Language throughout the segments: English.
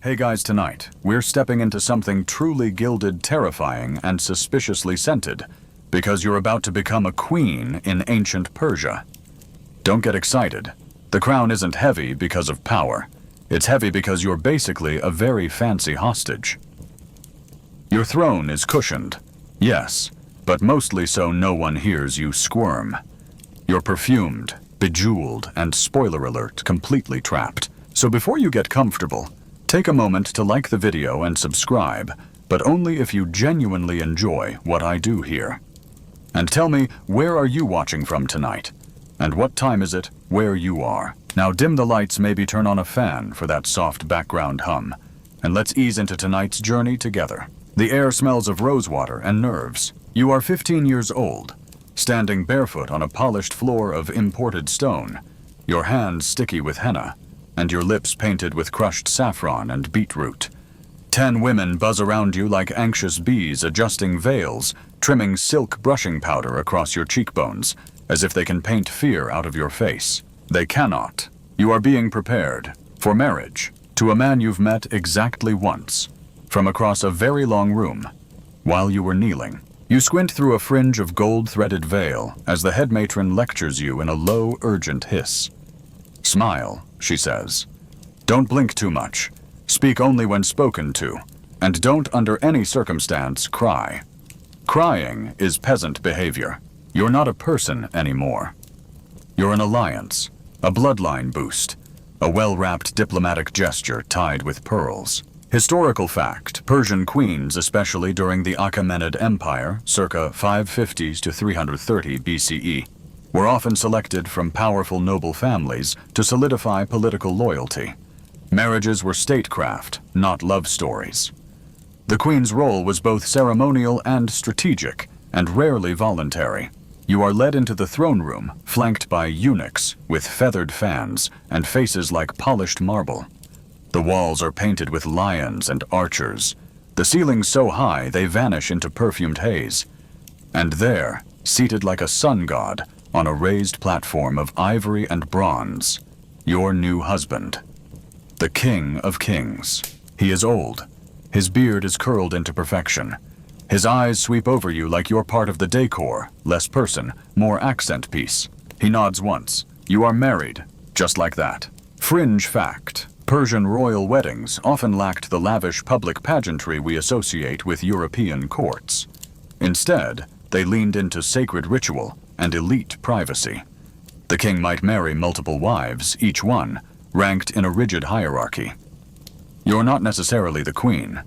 Hey guys, tonight, we're stepping into something truly gilded, terrifying, and suspiciously scented, because you're about to become a queen in ancient Persia. Don't get excited. The crown isn't heavy because of power. It's heavy because you're basically a very fancy hostage. Your throne is cushioned, yes, but mostly so no one hears you squirm. You're perfumed, bejeweled, and spoiler alert, completely trapped. So before you get comfortable, take a moment to like the video and subscribe, but only if you genuinely enjoy what I do here. And tell me, where are you watching from tonight? And what time is it where you are? Now dim the lights, maybe turn on a fan for that soft background hum, and let's ease into tonight's journey together. The air smells of rosewater and nerves. You are 15 years old, standing barefoot on a polished floor of imported stone, your hands sticky with henna, and your lips painted with crushed saffron and beetroot. 10 women buzz around you like anxious bees adjusting veils, trimming silk brushing powder across your cheekbones, as if they can paint fear out of your face. They cannot. You are being prepared for marriage to a man you've met exactly once, from across a very long room. While you were kneeling, you squint through a fringe of gold-threaded veil as the head matron lectures you in a low, urgent hiss. Smile, she says. Don't blink too much. Speak only when spoken to. And don't under any circumstance cry. Crying is peasant behavior. You're not a person anymore. You're an alliance, a bloodline boost, a well-wrapped diplomatic gesture tied with pearls. Historical fact, Persian queens, especially during the Achaemenid Empire, circa 550s to 330 BCE, were often selected from powerful noble families to solidify political loyalty. Marriages were statecraft, not love stories. The queen's role was both ceremonial and strategic, and rarely voluntary. You are led into the throne room, flanked by eunuchs with feathered fans and faces like polished marble. The walls are painted with lions and archers, the ceilings so high they vanish into perfumed haze. And there, seated like a sun god, on a raised platform of ivory and bronze, your new husband, the King of Kings. He is old. His beard is curled into perfection. His eyes sweep over you like you're part of the decor, less person, more accent piece. He nods once. You are married, just like that. Fringe fact, Persian royal weddings often lacked the lavish public pageantry we associate with European courts. Instead, they leaned into sacred ritual and elite privacy. The king might marry multiple wives, each one ranked in a rigid hierarchy. You're not necessarily the queen,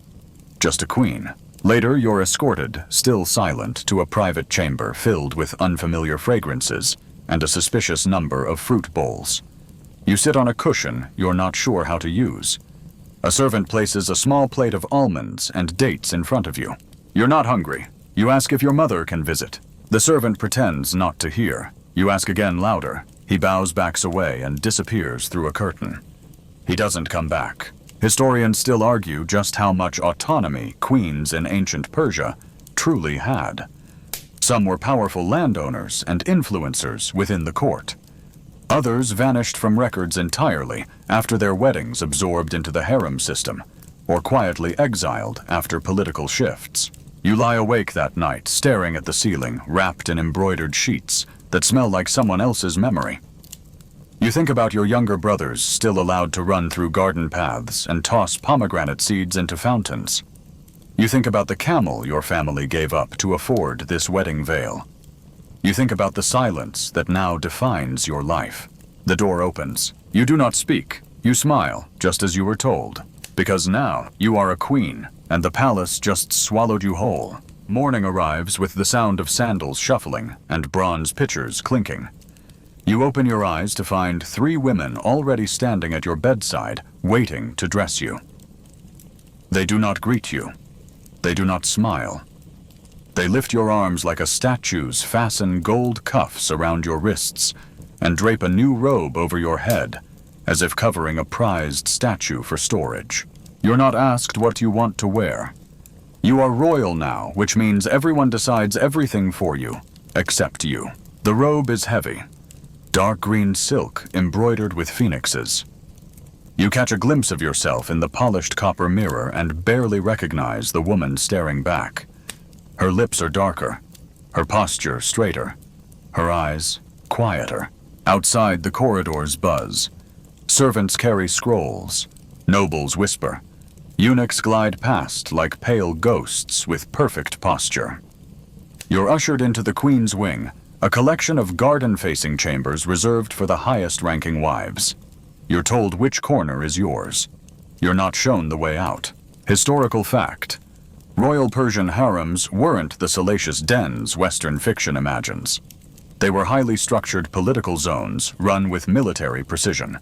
just a queen. Later, you're escorted, still silent, to a private chamber filled with unfamiliar fragrances and a suspicious number of fruit bowls. You sit on a cushion you're not sure how to use. A servant places a small plate of almonds and dates in front of you. You're not hungry. You ask if your mother can visit. The servant pretends not to hear. You ask again louder. He bows, backs away, and disappears through a curtain. He doesn't come back. Historians still argue just how much autonomy queens in ancient Persia truly had. Some were powerful landowners and influencers within the court. Others vanished from records entirely after their weddings absorbed into the harem system, or quietly exiled after political shifts. You lie awake that night, staring at the ceiling, wrapped in embroidered sheets that smell like someone else's memory. You think about your younger brothers still allowed to run through garden paths and toss pomegranate seeds into fountains. You think about the camel your family gave up to afford this wedding veil. You think about the silence that now defines your life. The door opens. You do not speak. You smile, just as you were told, because now you are a queen, and the palace just swallowed you whole. Morning arrives with the sound of sandals shuffling and bronze pitchers clinking. You open your eyes to find 3 women already standing at your bedside, waiting to dress you. They do not greet you. They do not smile. They lift your arms like a statue's, fasten gold cuffs around your wrists, and drape a new robe over your head, as if covering a prized statue for storage. You're not asked what you want to wear. You are royal now, which means everyone decides everything for you, except you. The robe is heavy, dark green silk embroidered with phoenixes. You catch a glimpse of yourself in the polished copper mirror and barely recognize the woman staring back. Her lips are darker, her posture straighter, her eyes quieter. Outside, the corridors buzz. Servants carry scrolls. Nobles whisper. Eunuchs glide past like pale ghosts with perfect posture. You're ushered into the Queen's Wing, a collection of garden-facing chambers reserved for the highest-ranking wives. You're told which corner is yours. You're not shown the way out. Historical fact. Royal Persian harems weren't the salacious dens Western fiction imagines. They were highly structured political zones run with military precision.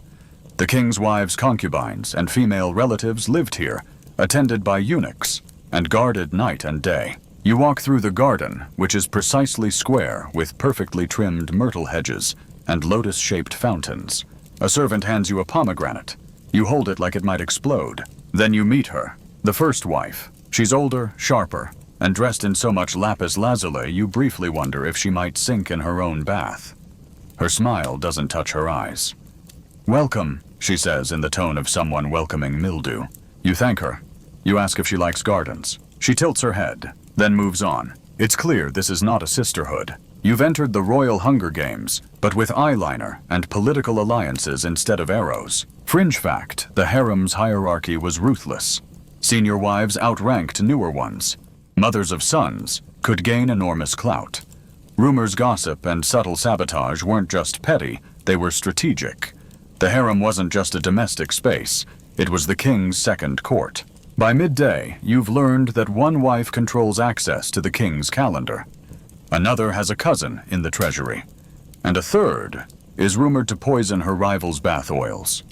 The king's wives' concubines and female relatives lived here, attended by eunuchs, and guarded night and day. You walk through the garden, which is precisely square with perfectly trimmed myrtle hedges and lotus-shaped fountains. A servant hands you a pomegranate. You hold it like it might explode. Then you meet her, the first wife. She's older, sharper, and dressed in so much lapis lazuli you briefly wonder if she might sink in her own bath. Her smile doesn't touch her eyes. "Welcome," she says in the tone of someone welcoming mildew. You thank her. You ask if she likes gardens. She tilts her head, then moves on. It's clear this is not a sisterhood. You've entered the Royal Hunger Games, but with eyeliner and political alliances instead of arrows. Fringe fact, the harem's hierarchy was ruthless. Senior wives outranked newer ones. Mothers of sons could gain enormous clout. Rumors, gossip, and subtle sabotage weren't just petty, they were strategic. The harem wasn't just a domestic space, it was the king's second court. By midday, you've learned that one wife controls access to the king's calendar. Another has a cousin in the treasury. And a third is rumored to poison her rival's bath oils.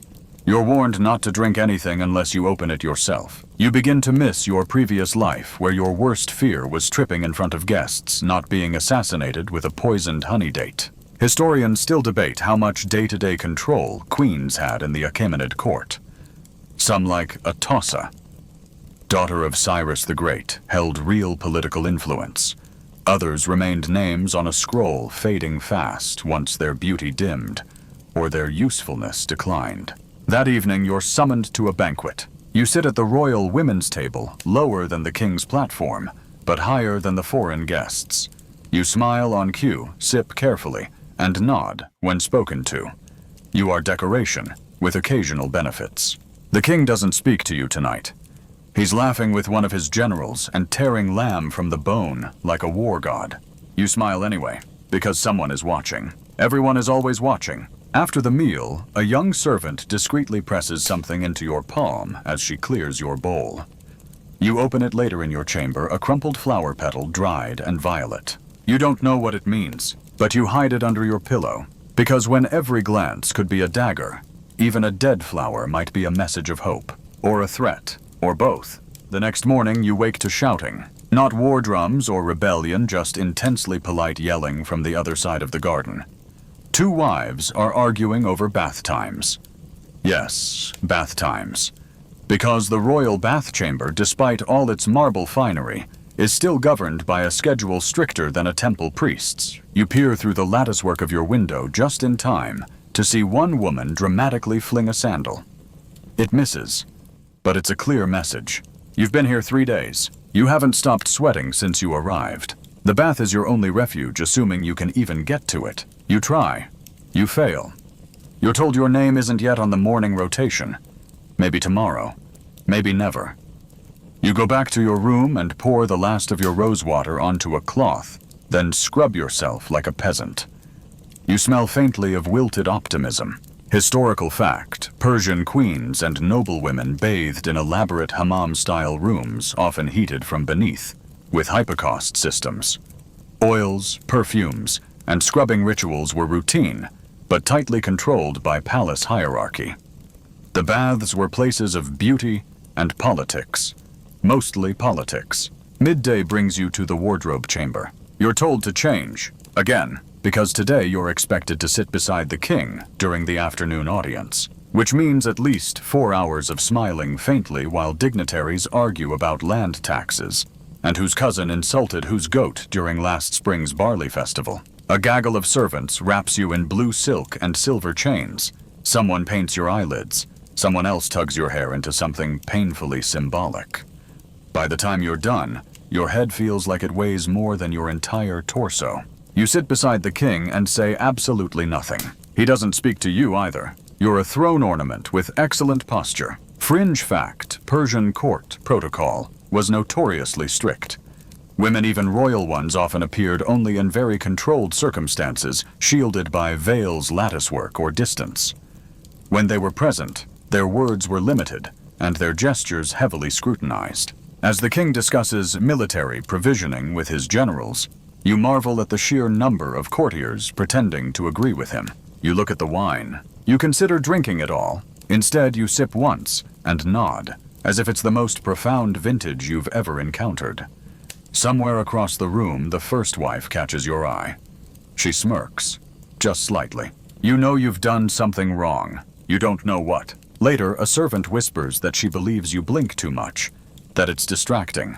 You're warned not to drink anything unless you open it yourself. You begin to miss your previous life, where your worst fear was tripping in front of guests, not being assassinated with a poisoned honey date. Historians still debate how much day-to-day control queens had in the Achaemenid court. Some, like Atossa, daughter of Cyrus the Great, held real political influence. Others remained names on a scroll, fading fast once their beauty dimmed, or their usefulness declined. That evening, you're summoned to a banquet. You sit at the royal women's table, lower than the king's platform, but higher than the foreign guests. You smile on cue, sip carefully, and nod when spoken to. You are decoration, with occasional benefits. The king doesn't speak to you tonight. He's laughing with one of his generals and tearing lamb from the bone like a war god. You smile anyway, because someone is watching. Everyone is always watching. After the meal, a young servant discreetly presses something into your palm as she clears your bowl. You open it later in your chamber, a crumpled flower petal, dried and violet. You don't know what it means, but you hide it under your pillow, because when every glance could be a dagger, even a dead flower might be a message of hope, or a threat, or both. The next morning you wake to shouting. Not war drums or rebellion, just intensely polite yelling from the other side of the garden. Two wives are arguing over bath times. Yes, bath times. Because the royal bath chamber, despite all its marble finery, is still governed by a schedule stricter than a temple priest's. You peer through the latticework of your window just in time to see one woman dramatically fling a sandal. It misses. But it's a clear message. You've been here 3 days. You haven't stopped sweating since you arrived. The bath is your only refuge, assuming you can even get to it. You try. You fail. You're told your name isn't yet on the morning rotation. Maybe tomorrow. Maybe never. You go back to your room and pour the last of your rosewater onto a cloth, then scrub yourself like a peasant. You smell faintly of wilted optimism. Historical fact, Persian queens and noblewomen bathed in elaborate hammam-style rooms, often heated from beneath, with hypocaust systems. Oils, perfumes, and scrubbing rituals were routine, but tightly controlled by palace hierarchy. The baths were places of beauty and politics, mostly politics. Midday brings you to the wardrobe chamber. You're told to change, again, because today you're expected to sit beside the king during the afternoon audience, which means at least 4 hours of smiling faintly while dignitaries argue about land taxes, and whose cousin insulted whose goat during last spring's barley festival. A gaggle of servants wraps you in blue silk and silver chains. Someone paints your eyelids. Someone else tugs your hair into something painfully symbolic. By the time you're done, your head feels like it weighs more than your entire torso. You sit beside the king and say absolutely nothing. He doesn't speak to you either. You're a throne ornament with excellent posture. Fringe fact, Persian court protocol was notoriously strict. Women, even royal ones, often appeared only in very controlled circumstances, shielded by veils, latticework, or distance. When they were present, their words were limited, and their gestures heavily scrutinized. As the king discusses military provisioning with his generals, you marvel at the sheer number of courtiers pretending to agree with him. You look at the wine. You consider drinking it all. Instead, you sip once and nod, as if it's the most profound vintage you've ever encountered. Somewhere across the room, the first wife catches your eye. She smirks, just slightly. You know you've done something wrong. You don't know what. Later, a servant whispers that she believes you blink too much, that it's distracting,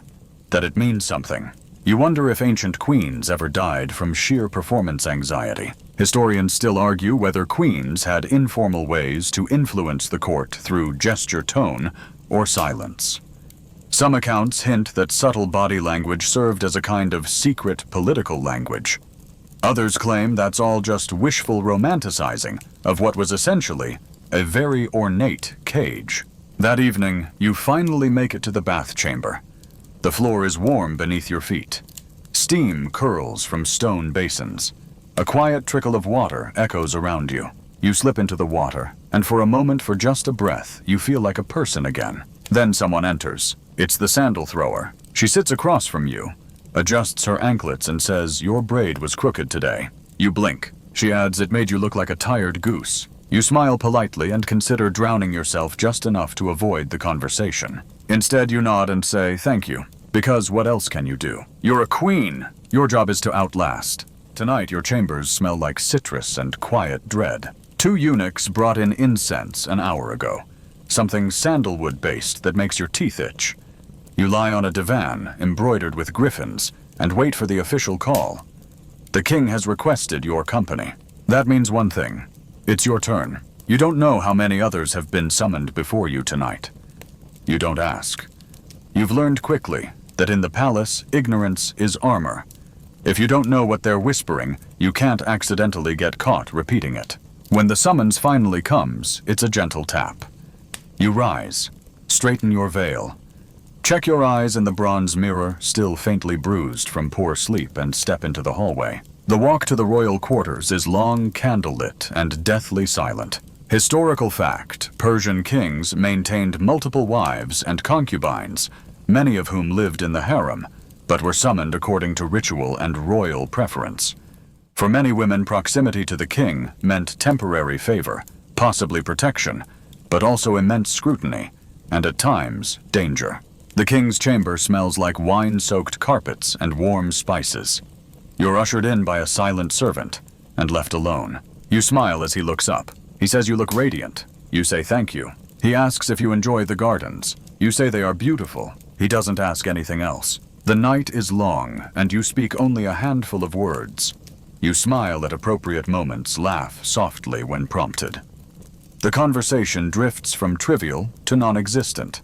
that it means something. You wonder if ancient queens ever died from sheer performance anxiety. Historians still argue whether queens had informal ways to influence the court through gesture tone or silence. Some accounts hint that subtle body language served as a kind of secret political language. Others claim that's all just wishful romanticizing of what was essentially a very ornate cage. That evening, you finally make it to the bath chamber. The floor is warm beneath your feet. Steam curls from stone basins. A quiet trickle of water echoes around you. You slip into the water, and for a moment, for just a breath, you feel like a person again. Then someone enters. It's the sandal thrower. She sits across from you, adjusts her anklets, and says, "Your braid was crooked today." You blink. She adds, "It made you look like a tired goose." You smile politely and consider drowning yourself just enough to avoid the conversation. Instead, you nod and say, "Thank you," because what else can you do? You're a queen. Your job is to outlast. Tonight, your chambers smell like citrus and quiet dread. 2 eunuchs brought in incense an hour ago, something sandalwood-based that makes your teeth itch. You lie on a divan embroidered with griffins and wait for the official call. The king has requested your company. That means one thing. It's your turn. You don't know how many others have been summoned before you tonight. You don't ask. You've learned quickly that in the palace, ignorance is armor. If you don't know what they're whispering, you can't accidentally get caught repeating it. When the summons finally comes, it's a gentle tap. You rise, straighten your veil, check your eyes in the bronze mirror, still faintly bruised from poor sleep, and step into the hallway. The walk to the royal quarters is long, candlelit, and deathly silent. Historical fact, Persian kings maintained multiple wives and concubines, many of whom lived in the harem, but were summoned according to ritual and royal preference. For many women, proximity to the king meant temporary favor, possibly protection, but also immense scrutiny, and at times, danger. The king's chamber smells like wine-soaked carpets and warm spices. You're ushered in by a silent servant and left alone. You smile as he looks up. He says you look radiant. You say thank you. He asks if you enjoy the gardens. You say they are beautiful. He doesn't ask anything else. The night is long, and you speak only a handful of words. You smile at appropriate moments, laugh softly when prompted. The conversation drifts from trivial to non-existent.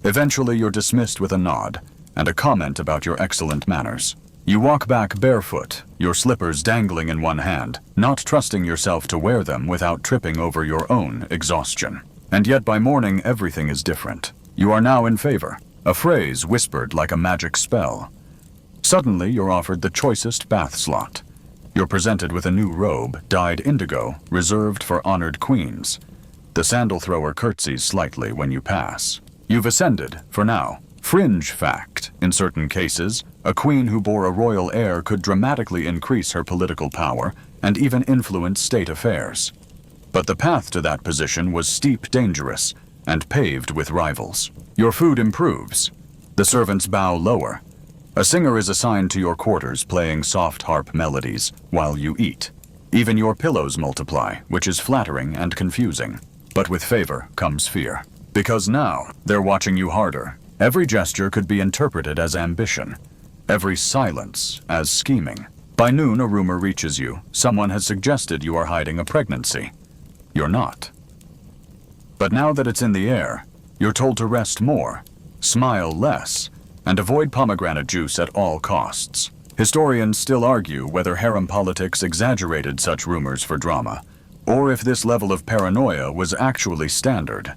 Eventually, you're dismissed with a nod and a comment about your excellent manners. You walk back barefoot, your slippers dangling in one hand, not trusting yourself to wear them without tripping over your own exhaustion. And yet by morning, everything is different. You are now in favor, a phrase whispered like a magic spell. Suddenly, you're offered the choicest bath slot. You're presented with a new robe, dyed indigo, reserved for honored queens. The sandal thrower curtsies slightly when you pass. You've ascended, for now. Fringe fact, in certain cases, a queen who bore a royal heir could dramatically increase her political power and even influence state affairs. But the path to that position was steep, dangerous, and paved with rivals. Your food improves. The servants bow lower. A singer is assigned to your quarters playing soft harp melodies while you eat. Even your pillows multiply, which is flattering and confusing. But with favor comes fear. Because now, they're watching you harder. Every gesture could be interpreted as ambition. Every silence as scheming. By noon, a rumor reaches you. Someone has suggested you are hiding a pregnancy. You're not. But now that it's in the air, you're told to rest more, smile less, and avoid pomegranate juice at all costs. Historians still argue whether harem politics exaggerated such rumors for drama, or if this level of paranoia was actually standard.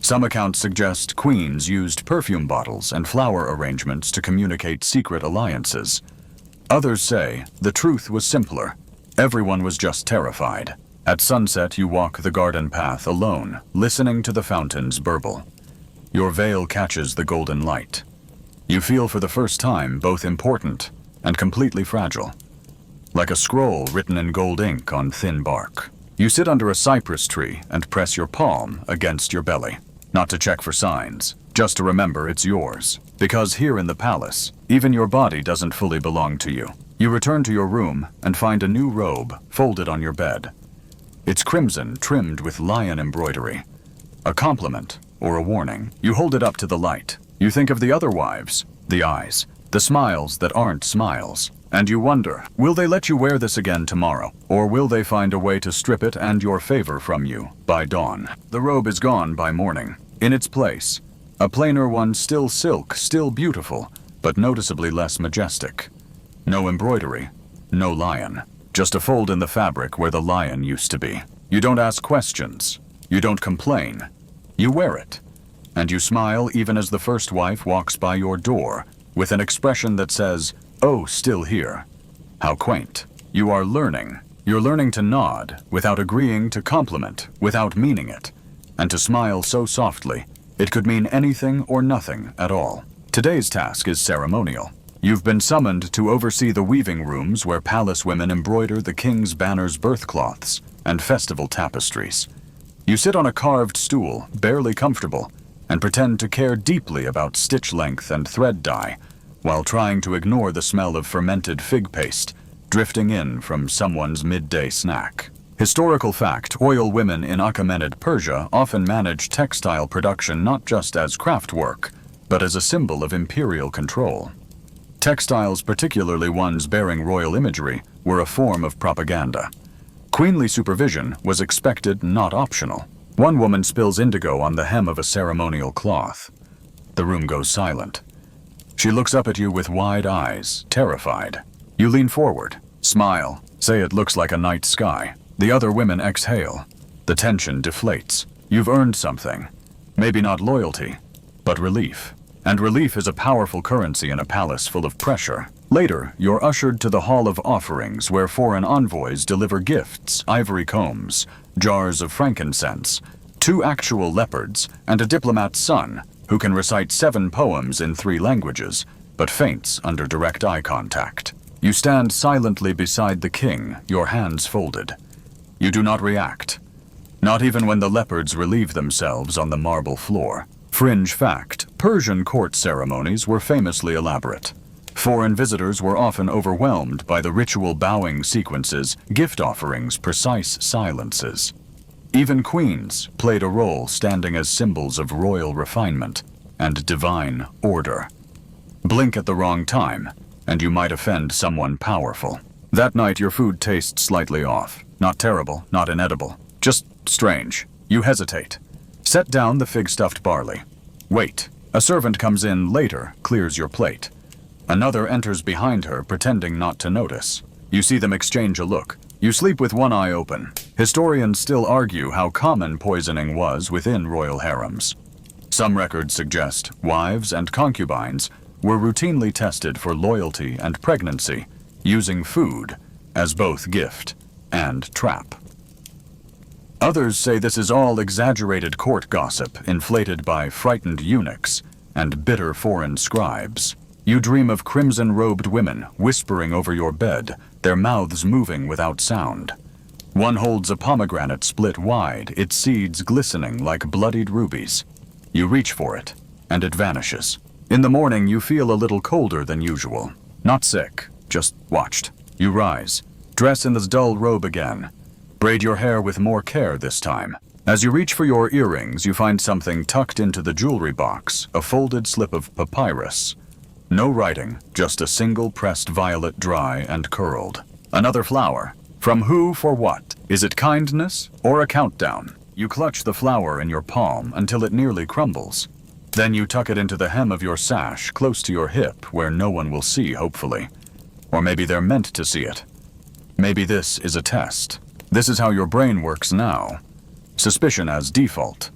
Some accounts suggest queens used perfume bottles and flower arrangements to communicate secret alliances. Others say the truth was simpler. Everyone was just terrified. At sunset, you walk the garden path alone, listening to the fountains burble. Your veil catches the golden light. You feel for the first time both important and completely fragile, like a scroll written in gold ink on thin bark. You sit under a cypress tree and press your palm against your belly, not to check for signs, just to remember it's yours. Because here in the palace, even your body doesn't fully belong to you. You return to your room and find a new robe folded on your bed. It's crimson, trimmed with lion embroidery. A compliment or a warning. You hold it up to the light. You think of the other wives, the eyes, the smiles that aren't smiles. And you wonder, will they let you wear this again tomorrow? Or will they find a way to strip it and your favor from you by dawn? The robe is gone by morning. In its place, a plainer one, still silk, still beautiful, but noticeably less majestic. No embroidery, no lion. Just a fold in the fabric where the lion used to be. You don't ask questions. You don't complain. You wear it. And you smile even as the first wife walks by your door with an expression that says, "Oh, still here." How quaint. You are learning. You're learning to nod without agreeing to compliment, without meaning it. And to smile so softly, it could mean anything or nothing at all. Today's task is ceremonial. You've been summoned to oversee the weaving rooms where palace women embroider the king's banner's birth cloths and festival tapestries. You sit on a carved stool, barely comfortable, and pretend to care deeply about stitch length and thread dye, while trying to ignore the smell of fermented fig paste drifting in from someone's midday snack. Historical fact, oil women in Achaemenid Persia often managed textile production not just as craft work, but as a symbol of imperial control. Textiles, particularly ones bearing royal imagery, were a form of propaganda. Queenly supervision was expected, not optional. One woman spills indigo on the hem of a ceremonial cloth. The room goes silent. She looks up at you with wide eyes, terrified. You lean forward, smile, say it looks like a night sky. The other women exhale. The tension deflates. You've earned something. Maybe not loyalty, but relief. And relief is a powerful currency in a palace full of pressure. Later, you're ushered to the Hall of Offerings, where foreign envoys deliver gifts, ivory combs, jars of frankincense, 2 actual leopards, and a diplomat's son, who can recite 7 poems in 3 languages, but faints under direct eye contact. You stand silently beside the king, your hands folded. You do not react, not even when the leopards relieve themselves on the marble floor. Fringe fact, Persian court ceremonies were famously elaborate. Foreign visitors were often overwhelmed by the ritual bowing sequences, gift offerings, precise silences. Even queens played a role, standing as symbols of royal refinement and divine order. Blink at the wrong time, and you might offend someone powerful. That night, your food tastes slightly off. Not terrible, not inedible, just strange. You hesitate. Set down the fig-stuffed barley. Wait. A servant comes in later, clears your plate. Another enters behind her, pretending not to notice. You see them exchange a look. You sleep with one eye open. Historians still argue how common poisoning was within royal harems. Some records suggest wives and concubines were routinely tested for loyalty and pregnancy, using food as both gift and trap. Others say this is all exaggerated court gossip, inflated by frightened eunuchs and bitter foreign scribes. You dream of crimson-robed women whispering over your bed, their mouths moving without sound. One holds a pomegranate split wide, its seeds glistening like bloodied rubies. You reach for it, and it vanishes. In the morning, you feel a little colder than usual. Not sick, just watched. You rise, dress in the dull robe again. Braid your hair with more care this time. As you reach for your earrings, you find something tucked into the jewelry box, a folded slip of papyrus. No writing, just a single pressed violet, dry and curled. Another flower. From who for what? Is it kindness or a countdown? You clutch the flower in your palm until it nearly crumbles. Then you tuck it into the hem of your sash, close to your hip, where no one will see, hopefully. Or maybe they're meant to see it. Maybe this is a test. This is how your brain works now. Suspicion as default.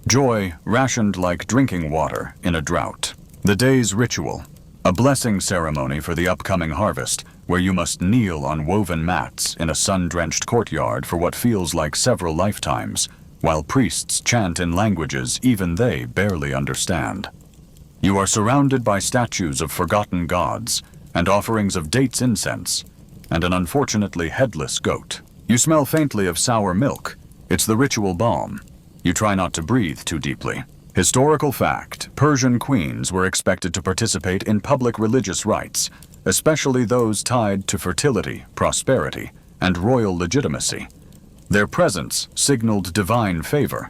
Joy rationed like drinking water in a drought. The day's ritual. A blessing ceremony for the upcoming harvest, where you must kneel on woven mats in a sun-drenched courtyard for what feels like several lifetimes, while priests chant in languages even they barely understand. You are surrounded by statues of forgotten gods, and offerings of dates incense, and an unfortunately headless goat. You smell faintly of sour milk. It's the ritual balm. You try not to breathe too deeply. Historical fact, Persian queens were expected to participate in public religious rites, especially those tied to fertility, prosperity, and royal legitimacy. Their presence signaled divine favor,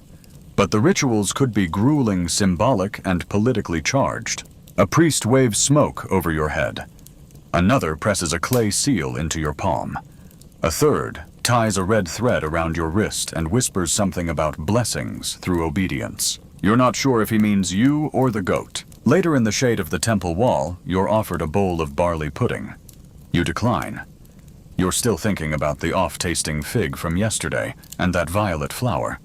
but the rituals could be grueling, symbolic, and politically charged. A priest waves smoke over your head. Another presses a clay seal into your palm. A third ties a red thread around your wrist and whispers something about blessings through obedience. You're not sure if he means you or the goat. Later in the shade of the temple wall, you're offered a bowl of barley pudding. You decline. You're still thinking about the off-tasting fig from yesterday and that violet flower.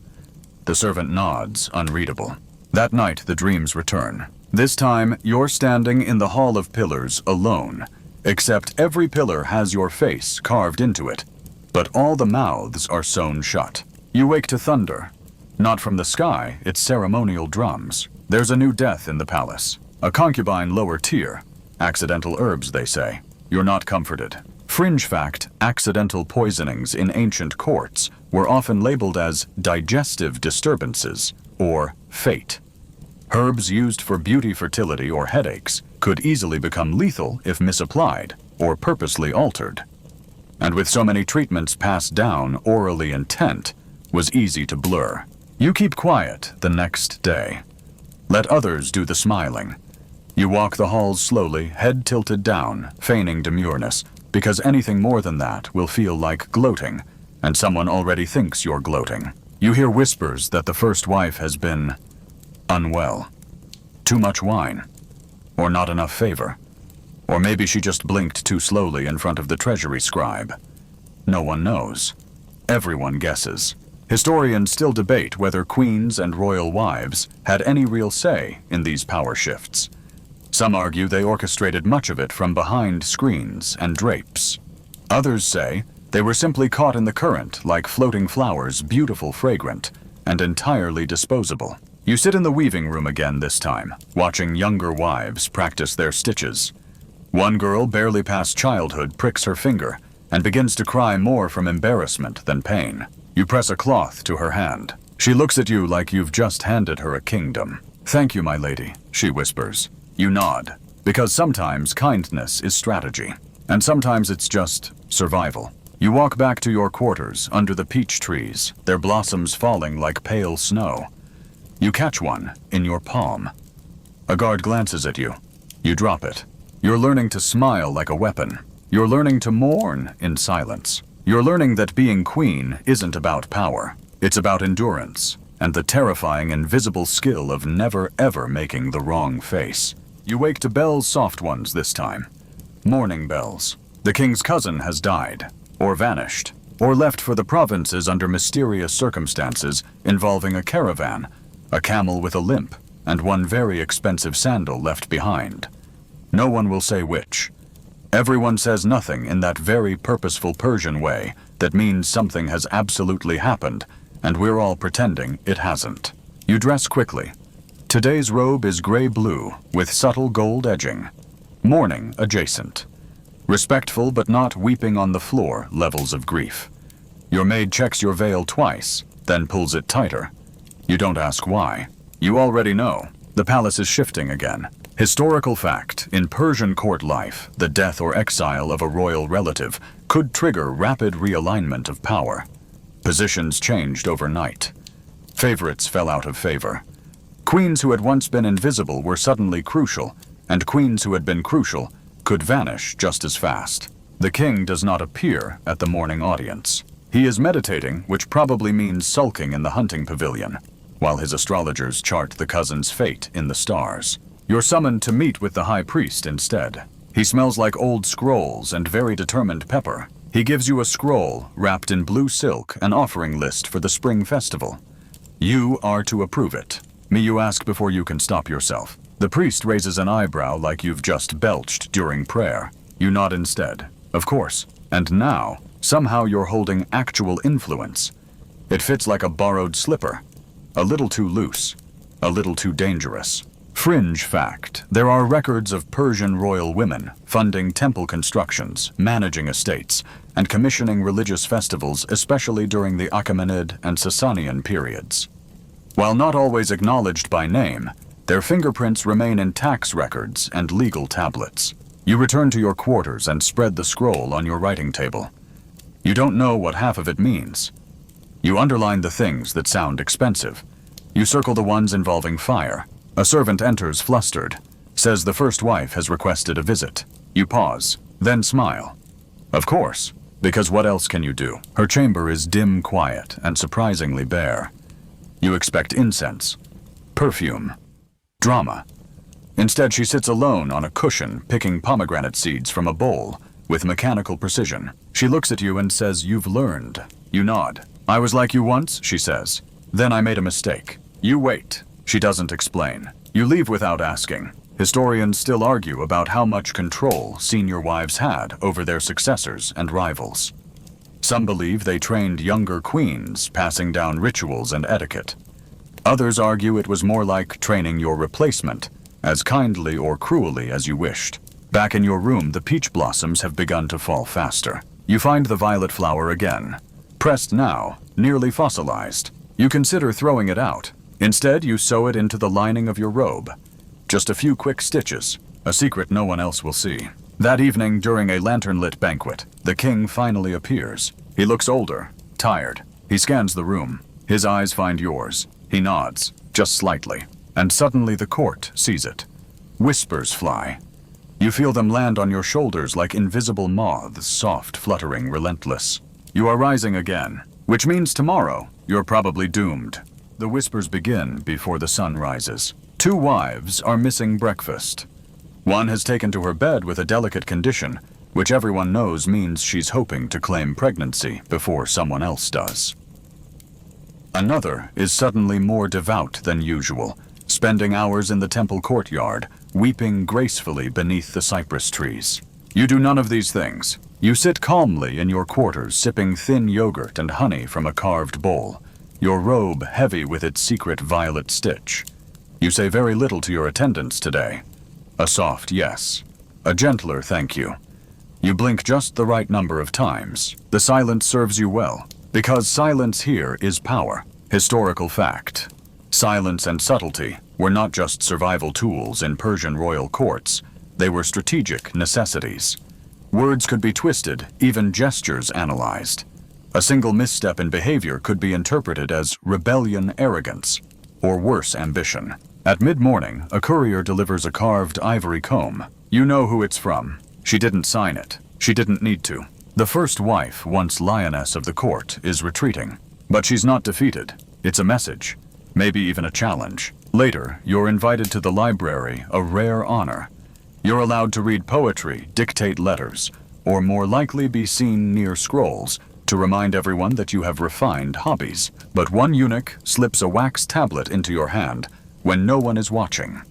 The servant nods, unreadable. That night, the dreams return. This time, you're standing in the Hall of Pillars alone, except every pillar has your face carved into it, but all the mouths are sewn shut. You wake to thunder. Not from the sky, it's ceremonial drums. There's a new death in the palace. A concubine lower tier. Accidental herbs, they say. You're not comforted. Fringe fact, accidental poisonings in ancient courts were often labeled as digestive disturbances, or fate. Herbs used for beauty, fertility, or headaches could easily become lethal if misapplied or purposely altered. And with so many treatments passed down orally intent, was easy to blur. You keep quiet the next day. Let others do the smiling. You walk the halls slowly, head tilted down, feigning demureness, because anything more than that will feel like gloating, and someone already thinks you're gloating. You hear whispers that the first wife has been unwell. Too much wine. Or not enough favor. Or maybe she just blinked too slowly in front of the treasury scribe. No one knows. Everyone guesses. Historians still debate whether queens and royal wives had any real say in these power shifts. Some argue they orchestrated much of it from behind screens and drapes. Others say they were simply caught in the current like floating flowers, beautiful, fragrant, and entirely disposable. You sit in the weaving room again this time, watching younger wives practice their stitches. One girl barely past childhood pricks her finger and begins to cry more from embarrassment than pain. You press a cloth to her hand. She looks at you like you've just handed her a kingdom. "Thank you, my lady," she whispers. You nod, because sometimes kindness is strategy, and sometimes it's just survival. You walk back to your quarters under the peach trees, their blossoms falling like pale snow. You catch one in your palm. A guard glances at you. You drop it. You're learning to smile like a weapon. You're learning to mourn in silence. You're learning that being queen isn't about power. It's about endurance and the terrifying invisible skill of never ever making the wrong face. You wake to bells, soft ones this time. Morning bells. The king's cousin has died, or vanished, or left for the provinces under mysterious circumstances involving a caravan, a camel with a limp, and one very expensive sandal left behind. No one will say which. Everyone says nothing in that very purposeful Persian way that means something has absolutely happened, and we're all pretending it hasn't. You dress quickly. Today's robe is gray-blue with subtle gold edging. Mourning adjacent. Respectful but not weeping on the floor levels of grief. Your maid checks your veil twice, then pulls it tighter. You don't ask why. You already know. The palace is shifting again. Historical fact, in Persian court life, the death or exile of a royal relative could trigger rapid realignment of power. Positions changed overnight. Favorites fell out of favor. Queens who had once been invisible were suddenly crucial, and queens who had been crucial could vanish just as fast. The king does not appear at the morning audience. He is meditating, which probably means sulking in the hunting pavilion, while his astrologers chart the cousin's fate in the stars. You're summoned to meet with the high priest instead. He smells like old scrolls and very determined pepper. He gives you a scroll wrapped in blue silk, an offering list for the spring festival. You are to approve it. Me you ask before you can stop yourself. The priest raises an eyebrow like you've just belched during prayer. You nod instead. Of course. And now, somehow you're holding actual influence. It fits like a borrowed slipper. A little too loose. A little too dangerous. Fringe fact: there are records of Persian royal women funding temple constructions, managing estates, and commissioning religious festivals, especially during the Achaemenid and Sasanian periods. While not always acknowledged by name, their fingerprints remain in tax records and legal tablets. You return to your quarters and spread the scroll on your writing table. You don't know what half of it means. You underline the things that sound expensive. You circle the ones involving fire. A servant enters flustered, says the first wife has requested a visit. You pause, then smile. Of course, because what else can you do? Her chamber is dim quiet and surprisingly bare. You expect incense, perfume, drama. Instead, she sits alone on a cushion, picking pomegranate seeds from a bowl with mechanical precision. She looks at you and says, "You've learned." You nod. "I was like you once," she says. "Then I made a mistake." You wait. She doesn't explain. You leave without asking. Historians still argue about how much control senior wives had over their successors and rivals. Some believe they trained younger queens, passing down rituals and etiquette. Others argue it was more like training your replacement, as kindly or cruelly as you wished. Back in your room, the peach blossoms have begun to fall faster. You find the violet flower again, pressed now, nearly fossilized. You consider throwing it out. Instead, you sew it into the lining of your robe. Just a few quick stitches, a secret no one else will see. That evening, during a lantern-lit banquet, the king finally appears. He looks older, tired. He scans the room. His eyes find yours. He nods, just slightly, and suddenly the court sees it. Whispers fly. You feel them land on your shoulders like invisible moths, soft, fluttering, relentless. You are rising again, which means tomorrow you're probably doomed. The whispers begin before the sun rises. 2 wives are missing breakfast. One has taken to her bed with a delicate condition, which everyone knows means she's hoping to claim pregnancy before someone else does. Another is suddenly more devout than usual, spending hours in the temple courtyard, weeping gracefully beneath the cypress trees. You do none of these things. You sit calmly in your quarters, sipping thin yogurt and honey from a carved bowl, your robe heavy with its secret violet stitch. You say very little to your attendants today. A soft yes. A gentler thank you. You blink just the right number of times. The silence serves you well, because silence here is power. Historical fact. Silence and subtlety were not just survival tools in Persian royal courts. They were strategic necessities. Words could be twisted, even gestures analyzed. A single misstep in behavior could be interpreted as rebellion, arrogance, or worse, ambition. At mid-morning, a courier delivers a carved ivory comb. You know who it's from. She didn't sign it. She didn't need to. The first wife, once lioness of the court, is retreating. But she's not defeated. It's a message, maybe even a challenge. Later, you're invited to the library, a rare honor. You're allowed to read poetry, dictate letters, or more likely be seen near scrolls, to remind everyone that you have refined hobbies. But one eunuch slips a wax tablet into your hand when no one is watching.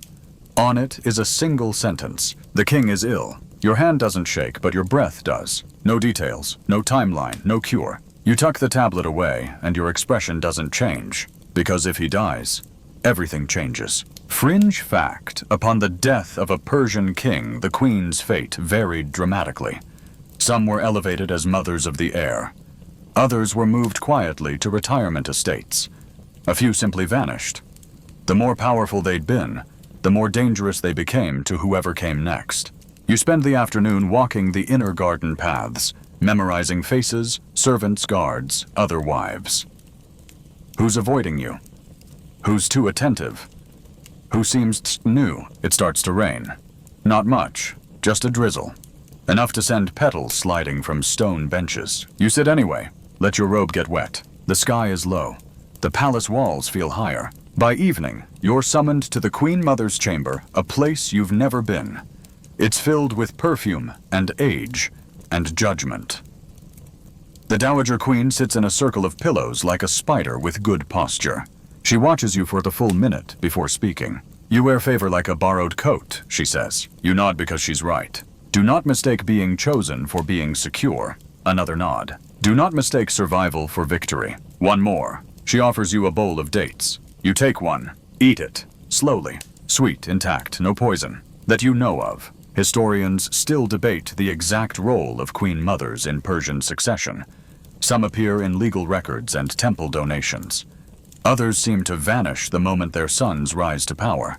On it is a single sentence. The king is ill. Your hand doesn't shake, but your breath does. No details, no timeline, no cure. You tuck the tablet away, and your expression doesn't change. Because if he dies, everything changes. Fringe fact: upon the death of a Persian king, the queen's fate varied dramatically. Some were elevated as mothers of the heir. Others were moved quietly to retirement estates. A few simply vanished. The more powerful they'd been, the more dangerous they became to whoever came next. You spend the afternoon walking the inner garden paths, memorizing faces, servants, guards, other wives. Who's avoiding you? Who's too attentive? Who seems new? It starts to rain. Not much, just a drizzle. Enough to send petals sliding from stone benches. You sit anyway. Let your robe get wet. The sky is low. The palace walls feel higher. By evening, you're summoned to the Queen Mother's chamber, a place you've never been. It's filled with perfume and age and judgment. The Dowager Queen sits in a circle of pillows like a spider with good posture. She watches you for the full minute before speaking. You wear favor like a borrowed coat, she says. You nod because she's right. Do not mistake being chosen for being secure. Another nod. Do not mistake survival for victory. One more. She offers you a bowl of dates. You take one. Eat it. Slowly. Sweet, intact, no poison. That you know of. Historians still debate the exact role of queen mothers in Persian succession. Some appear in legal records and temple donations. Others seem to vanish the moment their sons rise to power.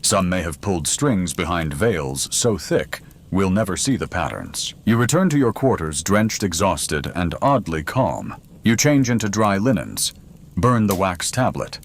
Some may have pulled strings behind veils so thick we'll never see the patterns. You return to your quarters drenched, exhausted, and oddly calm. You change into dry linens, burn the wax tablet,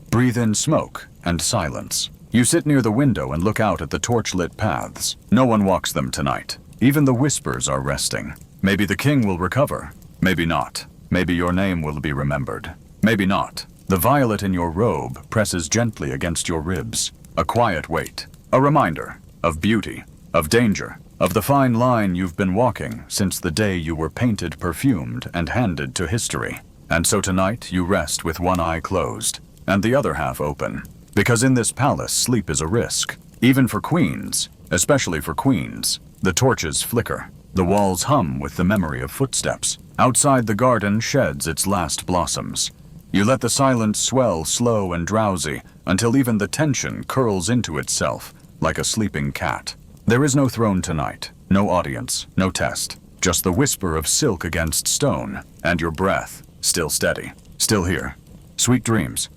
breathe in smoke and silence. You sit near the window and look out at the torch-lit paths. No one walks them tonight. Even the whispers are resting. Maybe the king will recover. Maybe not. Maybe your name will be remembered. Maybe not. The violet in your robe presses gently against your ribs. A quiet weight. A reminder of beauty, of danger, of the fine line you've been walking since the day you were painted, perfumed, and handed to history. And so tonight you rest with one eye closed and the other half open. Because in this palace, sleep is a risk. Even for queens, especially for queens. The torches flicker. The walls hum with the memory of footsteps. Outside the garden sheds its last blossoms. You let the silence swell slow and drowsy until even the tension curls into itself like a sleeping cat. There is no throne tonight, no audience, no test. Just the whisper of silk against stone and your breath, still steady, still here. Sweet dreams.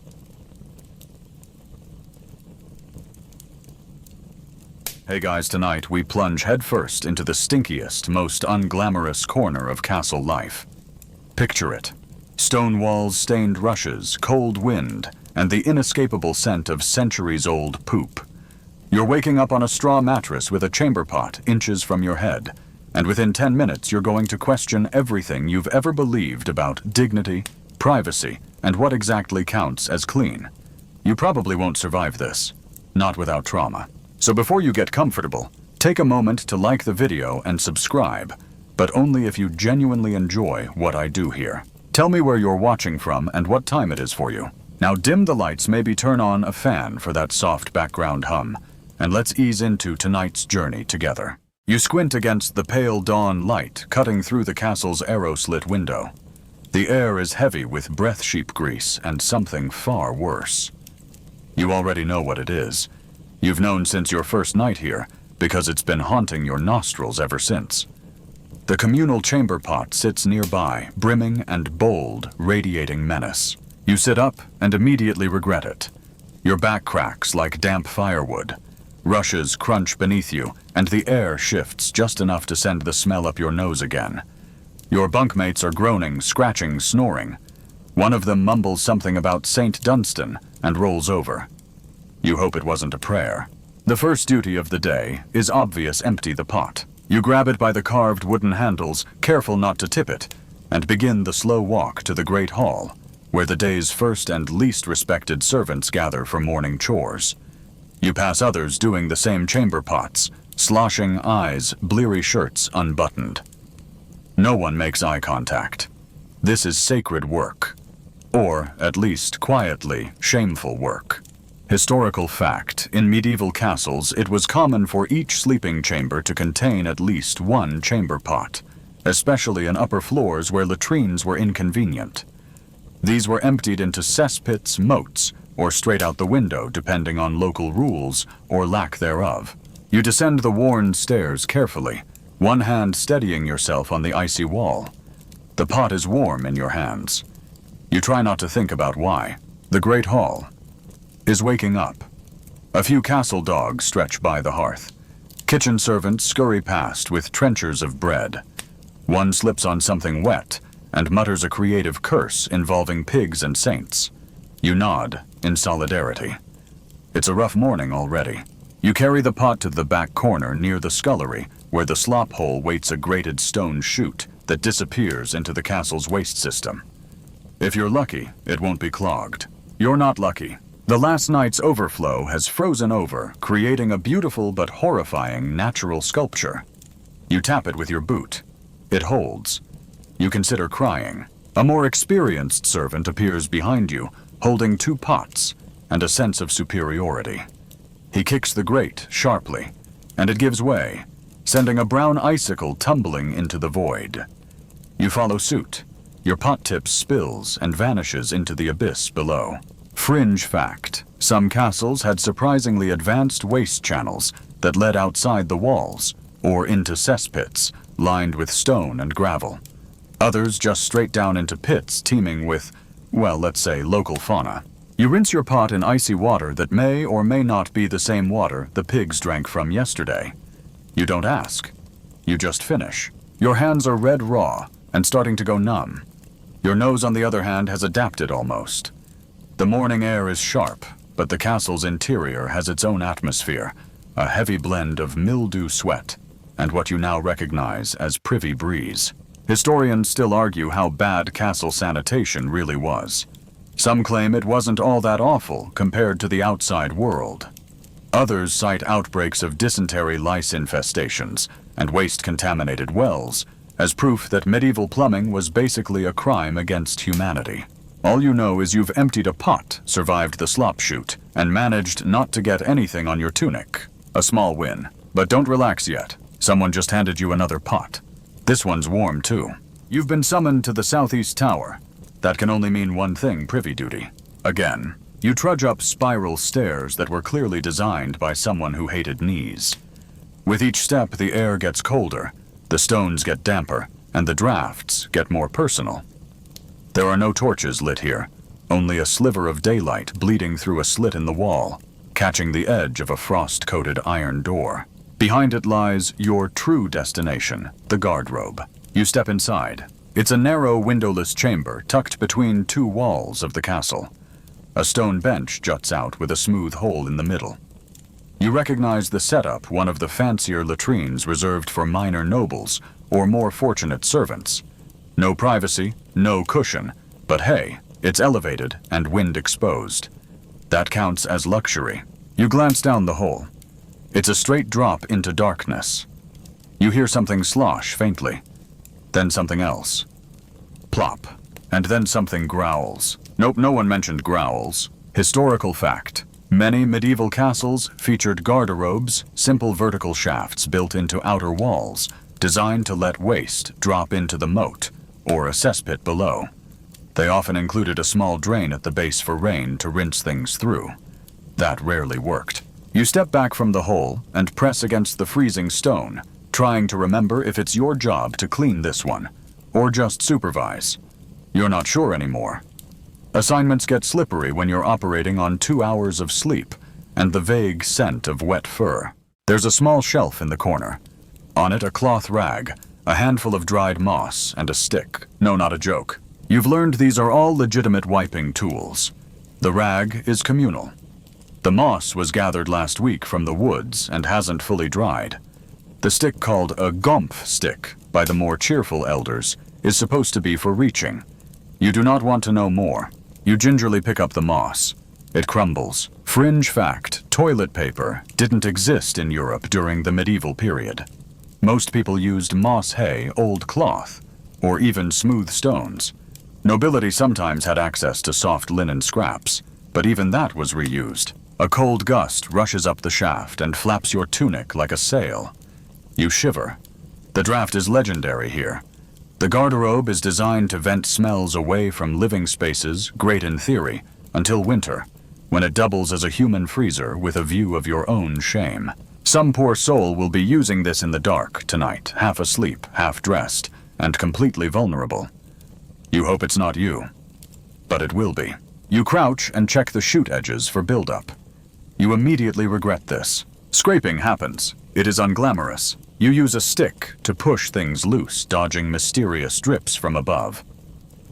Hey guys, tonight we plunge headfirst into the stinkiest, most unglamorous corner of castle life. Picture it. Stone walls, stained rushes, cold wind, and the inescapable scent of centuries-old poop. You're waking up on a straw mattress with a chamber pot inches from your head, and within 10 minutes you're going to question everything you've ever believed about dignity, privacy, and what exactly counts as clean. You probably won't survive this, not without trauma. So before you get comfortable, take a moment to like the video and subscribe, but only if you genuinely enjoy what I do here. Tell me where you're watching from and what time it is for you. Now dim the lights, maybe turn on a fan for that soft background hum, and let's ease into tonight's journey together. You squint against the pale dawn light cutting through the castle's arrow-slit window. The air is heavy with breath sheep grease and something far worse. You already know what it is. You've known since your first night here, because it's been haunting your nostrils ever since. The communal chamber pot sits nearby, brimming and bold, radiating menace. You sit up and immediately regret it. Your back cracks like damp firewood. Rushes crunch beneath you, and the air shifts just enough to send the smell up your nose again. Your bunkmates are groaning, scratching, snoring. One of them mumbles something about St. Dunstan and rolls over. You hope it wasn't a prayer. The first duty of the day is obvious: empty the pot. You grab it by the carved wooden handles, careful not to tip it, and begin the slow walk to the great hall, where the day's first and least respected servants gather for morning chores. You pass others doing the same chamber pots, sloshing eyes, bleary shirts unbuttoned. No one makes eye contact. This is sacred work. Or, at least quietly, shameful work. Historical fact, in medieval castles, it was common for each sleeping chamber to contain at least one chamber pot, especially in upper floors where latrines were inconvenient. These were emptied into cesspits, moats, or straight out the window depending on local rules or lack thereof. You descend the worn stairs carefully, one hand steadying yourself on the icy wall. The pot is warm in your hands. You try not to think about why. The great hall is waking up. A few castle dogs stretch by the hearth. Kitchen servants scurry past with trenchers of bread. One slips on something wet and mutters a creative curse involving pigs and saints. You nod in solidarity. It's a rough morning already. You carry the pot to the back corner near the scullery, where the slop hole waits a grated stone chute, that disappears into the castle's waste system. If you're lucky, it won't be clogged. You're not lucky. The last night's overflow has frozen over, creating a beautiful but horrifying natural sculpture. You tap it with your boot. It holds. You consider crying. A more experienced servant appears behind you, holding 2 pots and a sense of superiority. He kicks the grate sharply, and it gives way, sending a brown icicle tumbling into the void. You follow suit. Your pot tip spills and vanishes into the abyss below. Fringe fact: some castles had surprisingly advanced waste channels that led outside the walls, or into cesspits lined with stone and gravel. Others just straight down into pits teeming with, well, let's say local fauna. You rinse your pot in icy water that may or may not be the same water the pigs drank from yesterday. You don't ask. You just finish. Your hands are red raw and starting to go numb. Your nose, on the other hand, has adapted almost. The morning air is sharp, but the castle's interior has its own atmosphere, a heavy blend of mildew sweat and what you now recognize as privy breeze. Historians still argue how bad castle sanitation really was. Some claim it wasn't all that awful compared to the outside world. Others cite outbreaks of dysentery lice infestations and waste-contaminated wells as proof that medieval plumbing was basically a crime against humanity. All you know is you've emptied a pot, survived the slop chute, and managed not to get anything on your tunic. A small win. But don't relax yet. Someone just handed you another pot. This one's warm too. You've been summoned to the southeast tower. That can only mean one thing: privy duty. Again. You trudge up spiral stairs that were clearly designed by someone who hated knees. With each step, the air gets colder, the stones get damper, and the drafts get more personal. There are no torches lit here, only a sliver of daylight bleeding through a slit in the wall, catching the edge of a frost-coated iron door. Behind it lies your true destination, the guardrobe. You step inside. It's a narrow, windowless chamber tucked between 2 walls of the castle. A stone bench juts out with a smooth hole in the middle. You recognize the setup, one of the fancier latrines reserved for minor nobles or more fortunate servants. No privacy, no cushion, but hey, it's elevated and wind exposed. That counts as luxury. You glance down the hole. It's a straight drop into darkness. You hear something slosh faintly, then something else. Plop, and then something growls. Nope, no one mentioned growls. Historical fact: many medieval castles featured garderobes, simple vertical shafts built into outer walls, designed to let waste drop into the moat, or a cesspit below. They often included a small drain at the base for rain to rinse things through. That rarely worked. You step back from the hole and press against the freezing stone, trying to remember if it's your job to clean this one, or just supervise. You're not sure anymore. Assignments get slippery when you're operating on 2 hours of sleep and the vague scent of wet fur. There's a small shelf in the corner. On it, a cloth rag, a handful of dried moss, and a stick. No, not a joke. You've learned these are all legitimate wiping tools. The rag is communal. The moss was gathered last week from the woods and hasn't fully dried. The stick, called a gomph stick by the more cheerful elders, is supposed to be for reaching. You do not want to know more. You gingerly pick up the moss. It crumbles. Fringe fact: toilet paper didn't exist in Europe during the medieval period. Most people used moss hay, old cloth, or even smooth stones. Nobility sometimes had access to soft linen scraps, but even that was reused. A cold gust rushes up the shaft and flaps your tunic like a sail. You shiver. The draft is legendary here. The garderobe is designed to vent smells away from living spaces, great in theory, until winter, when it doubles as a human freezer with a view of your own shame. Some poor soul will be using this in the dark tonight, half asleep, half dressed, and completely vulnerable. You hope it's not you, but it will be. You crouch and check the chute edges for buildup. You immediately regret this. Scraping happens. It is unglamorous. You use a stick to push things loose, dodging mysterious drips from above.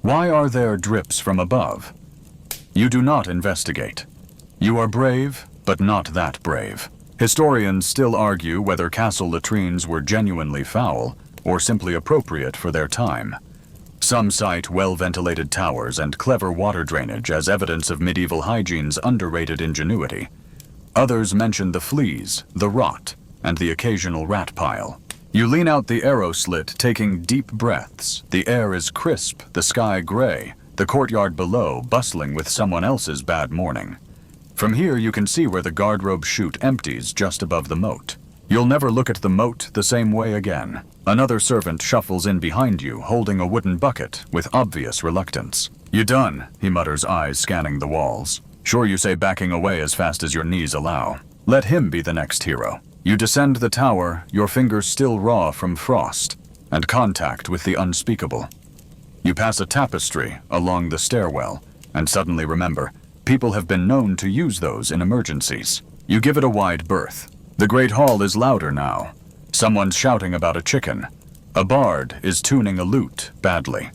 Why are there drips from above? You do not investigate. You are brave, but not that brave. Historians still argue whether castle latrines were genuinely foul, or simply appropriate for their time. Some cite well-ventilated towers and clever water drainage as evidence of medieval hygiene's underrated ingenuity. Others mention the fleas, the rot, and the occasional rat pile. You lean out the arrow slit, taking deep breaths. The air is crisp, the sky gray, the courtyard below bustling with someone else's bad morning. From here you can see where the guardrobe chute empties just above the moat. You'll never look at the moat the same way again. Another servant shuffles in behind you, holding a wooden bucket with obvious reluctance. "You done?" he mutters, eyes scanning the walls. "Sure you say backing away as fast as your knees allow. Let him be the next hero." You descend the tower, your fingers still raw from frost and contact with the unspeakable. You pass a tapestry along the stairwell and suddenly remember, people have been known to use those in emergencies. You give it a wide berth. The great hall is louder now. Someone's shouting about a chicken. A bard is tuning a lute badly.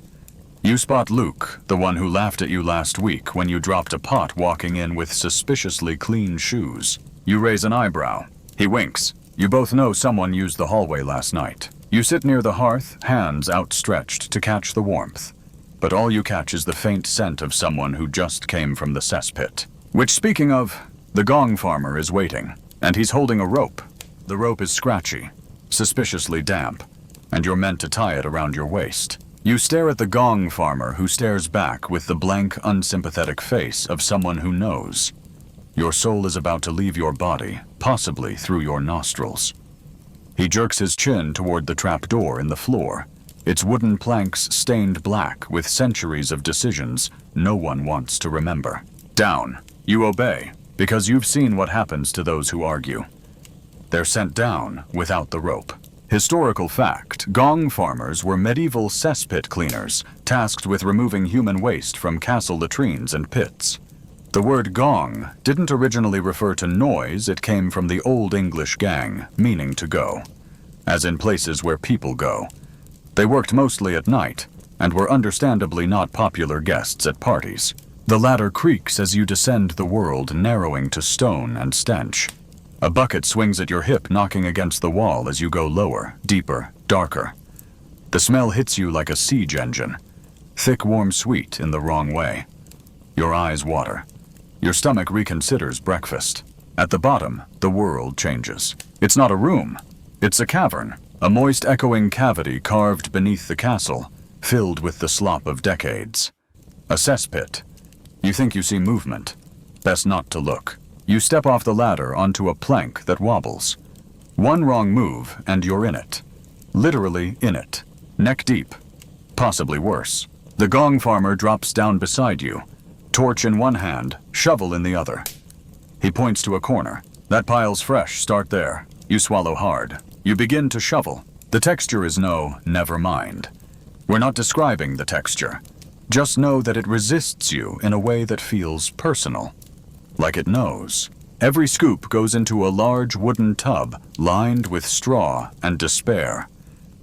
You spot Luke, the one who laughed at you last week when you dropped a pot walking in with suspiciously clean shoes. You raise an eyebrow. He winks. You both know someone used the hallway last night. You sit near the hearth, hands outstretched to catch the warmth. But all you catch is the faint scent of someone who just came from the cesspit. Which, speaking of, the gong farmer is waiting, and he's holding a rope. The rope is scratchy, suspiciously damp, and you're meant to tie it around your waist. You stare at the gong farmer, who stares back with the blank, unsympathetic face of someone who knows. Your soul is about to leave your body, possibly through your nostrils. He jerks his chin toward the trapdoor in the floor, its wooden planks stained black with centuries of decisions no one wants to remember. Down. You obey, because you've seen what happens to those who argue. They're sent down without the rope. Historical fact, gong farmers were medieval cesspit cleaners, tasked with removing human waste from castle latrines and pits. The word gong didn't originally refer to noise, it came from the Old English gang, meaning to go, as in places where people go. They worked mostly at night, and were understandably not popular guests at parties. The ladder creaks as you descend the world, narrowing to stone and stench. A bucket swings at your hip, knocking against the wall as you go lower, deeper, darker. The smell hits you like a siege engine. Thick, warm sweet in the wrong way. Your eyes water. Your stomach reconsiders breakfast. At the bottom, the world changes. It's not a room. It's a cavern. A moist, echoing cavity carved beneath the castle, filled with the slop of decades. A cesspit. You think you see movement. Best not to look. You step off the ladder onto a plank that wobbles. One wrong move, and you're in it. Literally in it. Neck deep. Possibly worse. The gong farmer drops down beside you. Torch in one hand, shovel in the other. He points to a corner. That pile's fresh, start there. You swallow hard. You begin to shovel. The texture is no, never mind. We're not describing the texture. Just know that it resists you in a way that feels personal. Like it knows. Every scoop goes into a large wooden tub lined with straw and despair.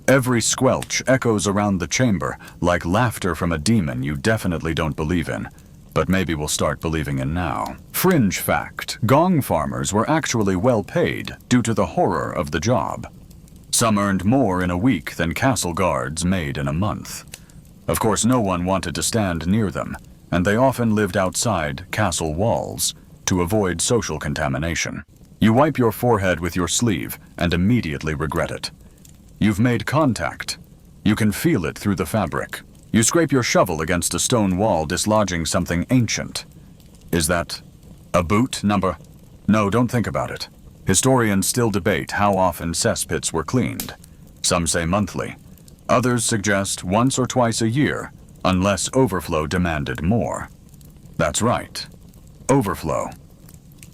Every squelch echoes around the chamber like laughter from a demon you definitely don't believe in, but maybe we'll start believing in now. Fringe fact, gong farmers were actually well paid due to the horror of the job. Some earned more in a week than castle guards made in a month. Of course, no one wanted to stand near them, and they often lived outside castle walls to avoid social contamination. You wipe your forehead with your sleeve and immediately regret it. You've made contact. You can feel it through the fabric. You scrape your shovel against a stone wall, dislodging something ancient. Is that a boot number? No, don't think about it. Historians still debate how often cesspits were cleaned. Some say monthly. Others suggest once or twice a year, unless overflow demanded more. That's right. Overflow.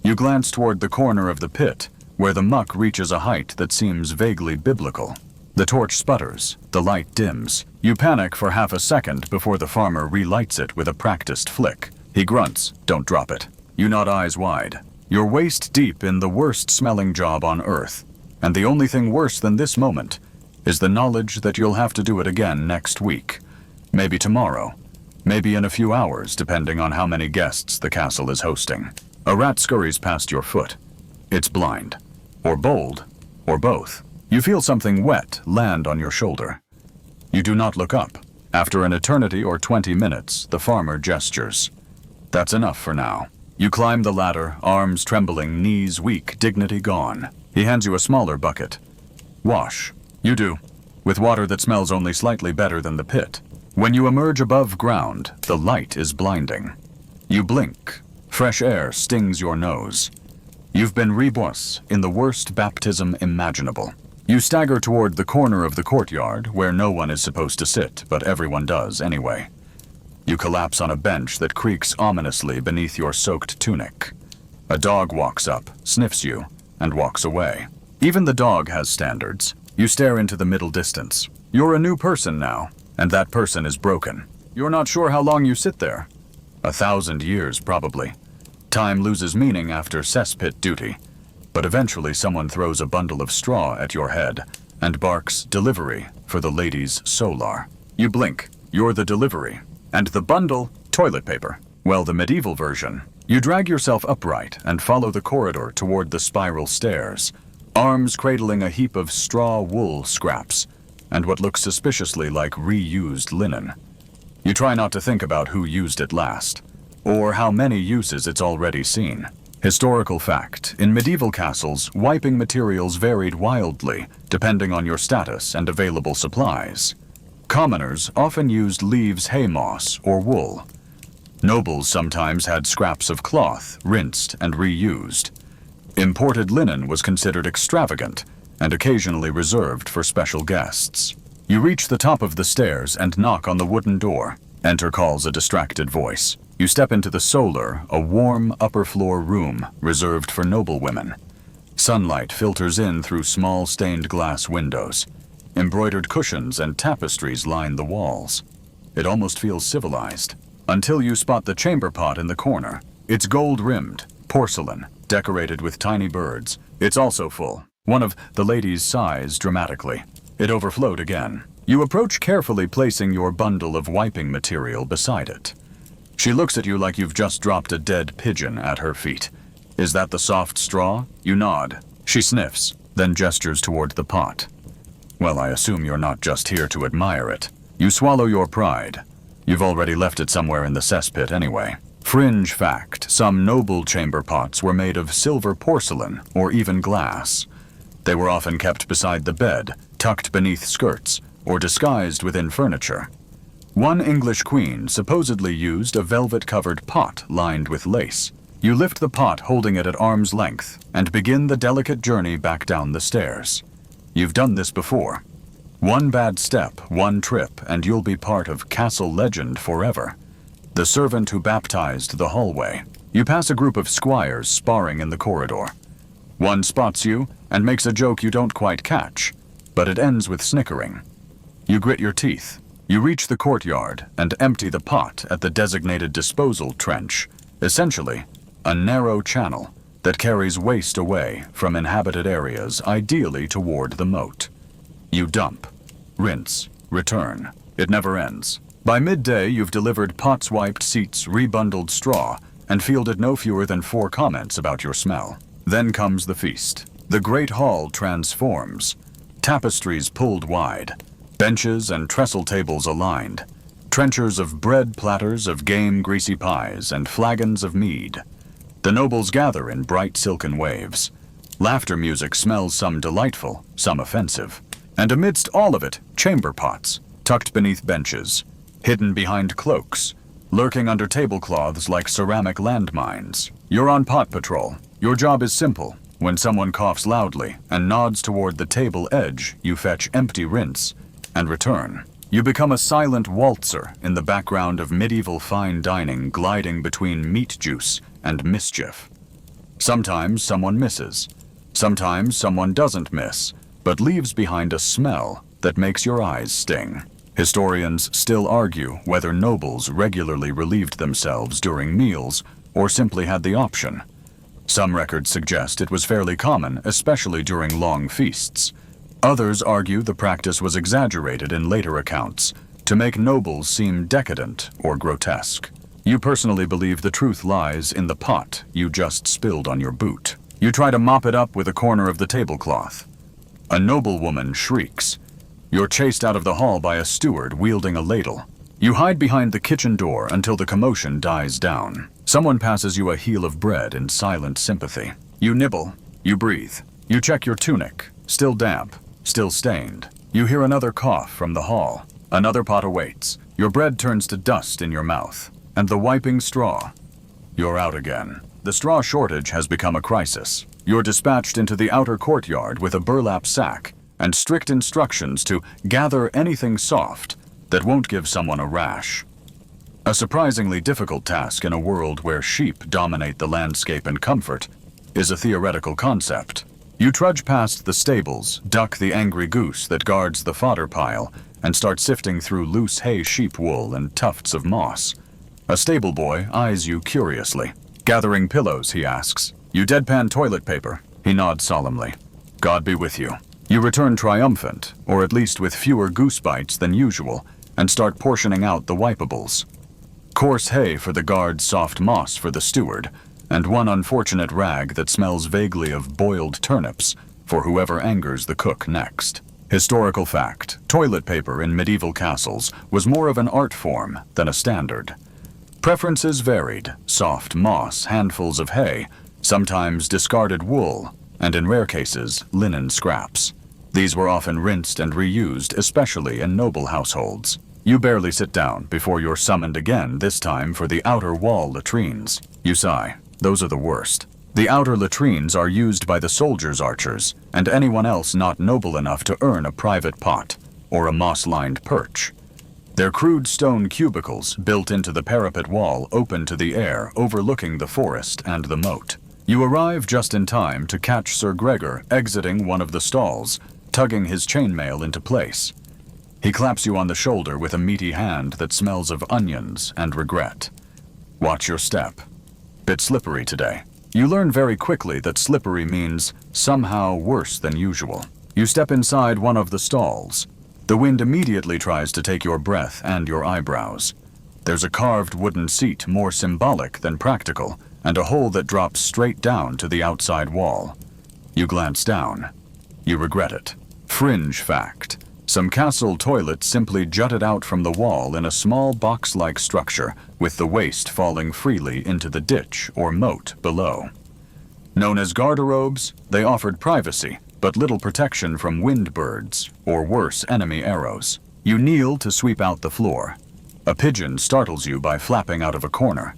You glance toward the corner of the pit, where the muck reaches a height that seems vaguely biblical. The torch sputters, the light dims. You panic for half a second before the farmer relights it with a practiced flick. He grunts, don't drop it. You nod, eyes wide. You're waist deep in the worst smelling job on earth, and the only thing worse than this moment is the knowledge that you'll have to do it again next week. Maybe tomorrow. Maybe in a few hours, depending on how many guests the castle is hosting. A rat scurries past your foot. It's blind. Or bold. Or both. You feel something wet land on your shoulder. You do not look up. After an eternity or 20 minutes, the farmer gestures. That's enough for now. You climb the ladder, arms trembling, knees weak, dignity gone. He hands you a smaller bucket. Wash. You do, with water that smells only slightly better than the pit. When you emerge above ground, the light is blinding. You blink. Fresh air stings your nose. You've been rebus in the worst baptism imaginable. You stagger toward the corner of the courtyard where no one is supposed to sit, but everyone does anyway. You collapse on a bench that creaks ominously beneath your soaked tunic. A dog walks up, sniffs you, and walks away. Even the dog has standards. You stare into the middle distance. You're a new person now, and that person is broken. You're not sure how long you sit there. 1,000 years, probably. Time loses meaning after cesspit duty. But eventually someone throws a bundle of straw at your head and barks delivery for the lady's solar. You blink. You're the delivery. And the bundle, toilet paper. Well, the medieval version. You drag yourself upright and follow the corridor toward the spiral stairs, arms cradling a heap of straw wool scraps and what looks suspiciously like reused linen. You try not to think about who used it last, or how many uses it's already seen. Historical fact, in medieval castles, wiping materials varied wildly depending on your status and available supplies. Commoners often used leaves, hay moss, or wool. Nobles sometimes had scraps of cloth, rinsed and reused. Imported linen was considered extravagant and occasionally reserved for special guests. You reach the top of the stairs and knock on the wooden door. Enter calls a distracted voice. You step into the solar, a warm upper-floor room reserved for noblewomen. Sunlight filters in through small stained glass windows. Embroidered cushions and tapestries line the walls. It almost feels civilized, until you spot the chamber pot in the corner. It's gold-rimmed, porcelain, decorated with tiny birds. It's also full. One of the ladies sighs dramatically. It overflowed again. You approach carefully, placing your bundle of wiping material beside it. She looks at you like you've just dropped a dead pigeon at her feet. Is that the soft straw? You nod. She sniffs, then gestures toward the pot. Well, I assume you're not just here to admire it. You swallow your pride. You've already left it somewhere in the cesspit anyway. Fringe fact, some noble chamber pots were made of silver porcelain or even glass. They were often kept beside the bed, tucked beneath skirts, or disguised within furniture. One English queen supposedly used a velvet-covered pot lined with lace. You lift the pot holding it at arm's length and begin the delicate journey back down the stairs. You've done this before. One bad step, one trip, and you'll be part of castle legend forever. The servant who baptized the hallway. You pass a group of squires sparring in the corridor. One spots you and makes a joke you don't quite catch, but it ends with snickering. You grit your teeth. You reach the courtyard and empty the pot at the designated disposal trench, essentially a narrow channel that carries waste away from inhabited areas, ideally toward the moat. You dump, rinse, return. It never ends. By midday, you've delivered pots wiped, seats, rebundled straw, and fielded no fewer than 4 comments about your smell. Then comes the feast. The great hall transforms. Tapestries pulled wide, benches and trestle tables aligned, trenchers of bread platters of game greasy pies and flagons of mead. The nobles gather in bright silken waves. Laughter music smells some delightful, some offensive. And amidst all of it, chamber pots, tucked beneath benches, hidden behind cloaks, lurking under tablecloths like ceramic landmines. You're on pot patrol. Your job is simple. When someone coughs loudly and nods toward the table edge, you fetch empty rinse and return. You become a silent waltzer in the background of medieval fine dining, gliding between meat juice and mischief. Sometimes someone misses. Sometimes someone doesn't miss, but leaves behind a smell that makes your eyes sting. Historians still argue whether nobles regularly relieved themselves during meals or simply had the option. Some records suggest it was fairly common, especially during long feasts. Others argue the practice was exaggerated in later accounts to make nobles seem decadent or grotesque. You personally believe the truth lies in the pot you just spilled on your boot. You try to mop it up with a corner of the tablecloth. A noblewoman shrieks. You're chased out of the hall by a steward wielding a ladle. You hide behind the kitchen door until the commotion dies down. Someone passes you a heel of bread in silent sympathy. You nibble. You breathe. You check your tunic. Still damp. Still stained. You hear another cough from the hall. Another pot awaits. Your bread turns to dust in your mouth. And the wiping straw. You're out again. The straw shortage has become a crisis. You're dispatched into the outer courtyard with a burlap sack and strict instructions to gather anything soft that won't give someone a rash. A surprisingly difficult task in a world where sheep dominate the landscape and comfort is a theoretical concept. You trudge past the stables, duck the angry goose that guards the fodder pile, and start sifting through loose hay sheep wool and tufts of moss. A stable boy eyes you curiously. Gathering pillows, he asks. You deadpan toilet paper. He nods solemnly. God be with you. You return triumphant, or at least with fewer goose bites than usual, and start portioning out the wipables. Coarse hay for the guard's soft moss for the steward, and one unfortunate rag that smells vaguely of boiled turnips for whoever angers the cook next. Historical fact, toilet paper in medieval castles was more of an art form than a standard. Preferences varied: soft moss, handfuls of hay, sometimes discarded wool, and in rare cases, linen scraps. These were often rinsed and reused, especially in noble households. You barely sit down before you're summoned again, this time for the outer wall latrines. You sigh. Those are the worst. The outer latrines are used by the soldiers' archers, and anyone else not noble enough to earn a private pot, or a moss-lined perch. Their crude stone cubicles, built into the parapet wall, open to the air, overlooking the forest and the moat. You arrive just in time to catch Sir Gregor exiting one of the stalls, tugging his chainmail into place. He claps you on the shoulder with a meaty hand that smells of onions and regret. Watch your step. Bit slippery today. You learn very quickly that slippery means somehow worse than usual. You step inside one of the stalls. The wind immediately tries to take your breath and your eyebrows. There's a carved wooden seat more symbolic than practical, and a hole that drops straight down to the outside wall. You glance down. You regret it. Fringe fact. Some castle toilets simply jutted out from the wall in a small box-like structure, with the waste falling freely into the ditch or moat below. Known as garderobes, they offered privacy, but little protection from wind birds, or worse, enemy arrows. You kneel to sweep out the floor. A pigeon startles you by flapping out of a corner.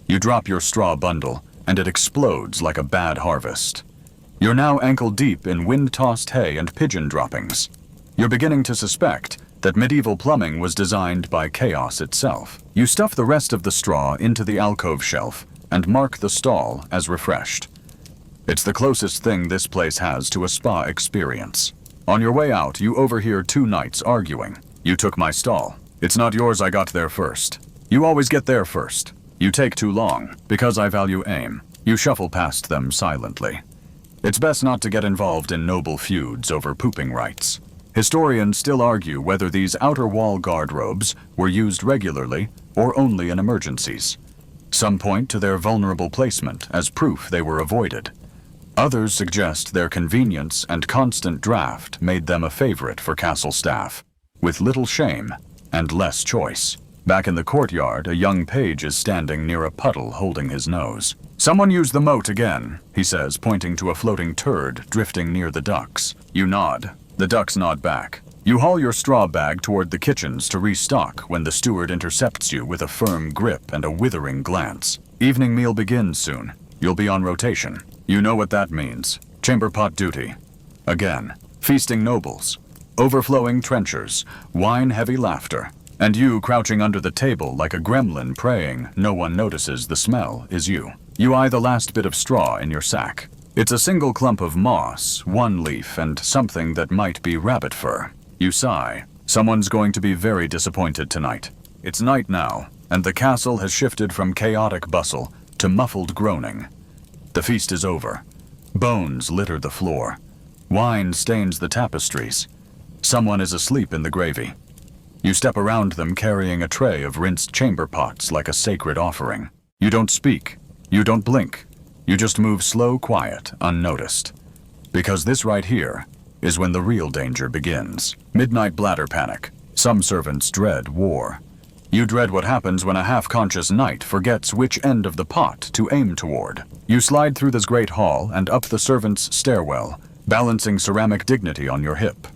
You drop your straw bundle, and it explodes like a bad harvest. You're now ankle-deep in wind-tossed hay and pigeon droppings. You're beginning to suspect that medieval plumbing was designed by chaos itself. You stuff the rest of the straw into the alcove shelf and mark the stall as refreshed. It's the closest thing this place has to a spa experience. On your way out, you overhear two knights arguing. You took my stall. It's not yours, I got there first. You always get there first. You take too long, because I value aim. You shuffle past them silently. It's best not to get involved in noble feuds over pooping rights. Historians still argue whether these outer wall guardrobes were used regularly or only in emergencies. Some point to their vulnerable placement as proof they were avoided. Others suggest their convenience and constant draft made them a favorite for castle staff, with little shame and less choice. Back in the courtyard, a young page is standing near a puddle holding his nose. Someone used the moat again, he says, pointing to a floating turd drifting near the ducks. You nod. The ducks nod back. You haul your straw bag toward the kitchens to restock when the steward intercepts you with a firm grip and a withering glance. Evening meal begins soon. You'll be on rotation. You know what that means. Chamber pot duty. Again. Feasting nobles. Overflowing trenchers. Wine-heavy laughter. And you crouching under the table like a gremlin praying no one notices the smell is you. You eye the last bit of straw in your sack. It's a single clump of moss, one leaf, and something that might be rabbit fur. You sigh. Someone's going to be very disappointed tonight. It's night now, and the castle has shifted from chaotic bustle to muffled groaning. The feast is over. Bones litter the floor. Wine stains the tapestries. Someone is asleep in the gravy. You step around them carrying a tray of rinsed chamber pots like a sacred offering. You don't speak. You don't blink. You just move slow, quiet, unnoticed. Because this right here is when the real danger begins. Midnight bladder panic. Some servants dread war. You dread what happens when a half-conscious knight forgets which end of the pot to aim toward. You slide through this great hall and up the servants' stairwell, balancing ceramic dignity on your hip.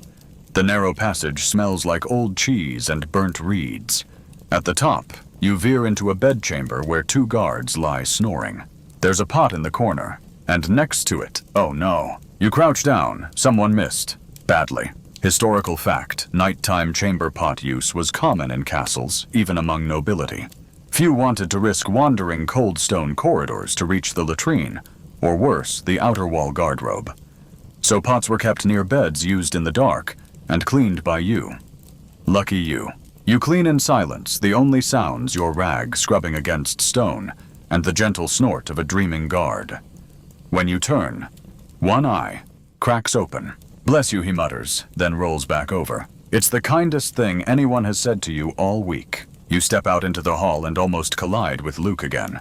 The narrow passage smells like old cheese and burnt reeds. At the top, you veer into a bedchamber where 2 guards lie snoring. There's a pot in the corner, and next to it, oh no. You crouch down, someone missed. Badly. Historical fact, nighttime chamber pot use was common in castles, even among nobility. Few wanted to risk wandering cold stone corridors to reach the latrine, or worse, the outer wall guardrobe. So pots were kept near beds used in the dark, and cleaned by you. Lucky you. You clean in silence, the only sounds your rag scrubbing against stone, and the gentle snort of a dreaming guard. When you turn, one eye cracks open. Bless you, he mutters, then rolls back over. It's the kindest thing anyone has said to you all week. You step out into the hall and almost collide with Luke again.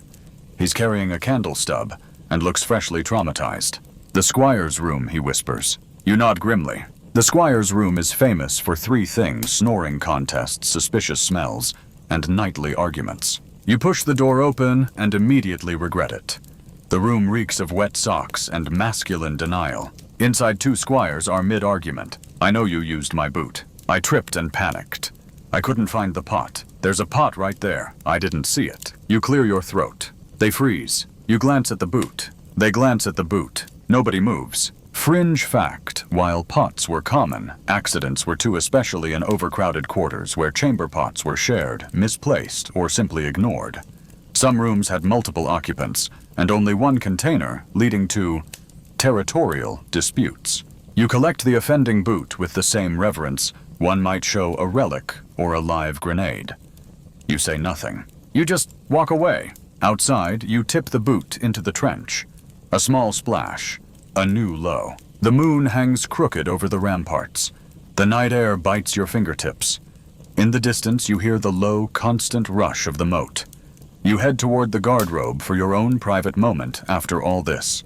He's carrying a candle stub and looks freshly traumatized. The squire's room, he whispers. You nod grimly. The squire's room is famous for 3 things: snoring contests, suspicious smells, and nightly arguments. You push the door open and immediately regret it. The room reeks of wet socks and masculine denial. Inside 2 squires are mid-argument. I know you used my boot. I tripped and panicked. I couldn't find the pot. There's a pot right there. I didn't see it. You clear your throat. They freeze. You glance at the boot. They glance at the boot. Nobody moves. Fringe fact, while pots were common, accidents were too, especially in overcrowded quarters where chamber pots were shared, misplaced, or simply ignored. Some rooms had multiple occupants, and only one container, leading to territorial disputes. You collect the offending boot with the same reverence one might show a relic or a live grenade. You say nothing. You just walk away. Outside, you tip the boot into the trench. A small splash. A new low. The moon hangs crooked over the ramparts. The night air bites your fingertips. In the distance, you hear the low, constant rush of the moat. You head toward the guardrobe for your own private moment after all this.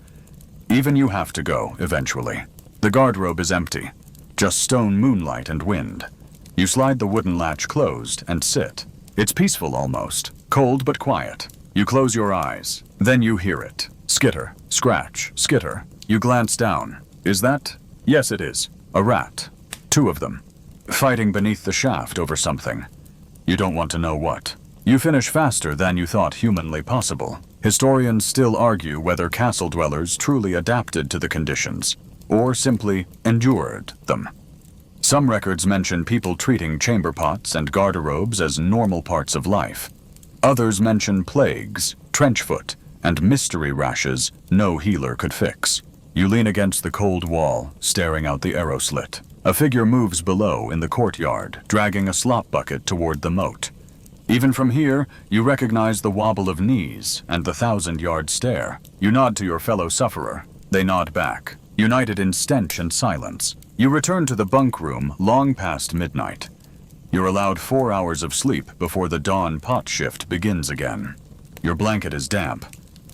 Even you have to go, eventually. The guardrobe is empty. Just stone moonlight and wind. You slide the wooden latch closed and sit. It's peaceful almost. Cold but quiet. You close your eyes. Then you hear it. Skitter, scratch, skitter. You glance down. Is that? Yes, it is. A rat. 2 of them. Fighting beneath the shaft over something. You don't want to know what. You finish faster than you thought humanly possible. Historians still argue whether castle dwellers truly adapted to the conditions, or simply endured them. Some records mention people treating chamber pots and garderobes as normal parts of life. Others mention plagues, trench foot, and mystery rashes no healer could fix. You lean against the cold wall, staring out the arrow slit. A figure moves below in the courtyard, dragging a slop bucket toward the moat. Even from here, you recognize the wobble of knees and the 1,000-yard stare. You nod to your fellow sufferer. They nod back, united in stench and silence. You return to the bunk room long past midnight. You're allowed 4 hours of sleep before the dawn pot shift begins again. Your blanket is damp.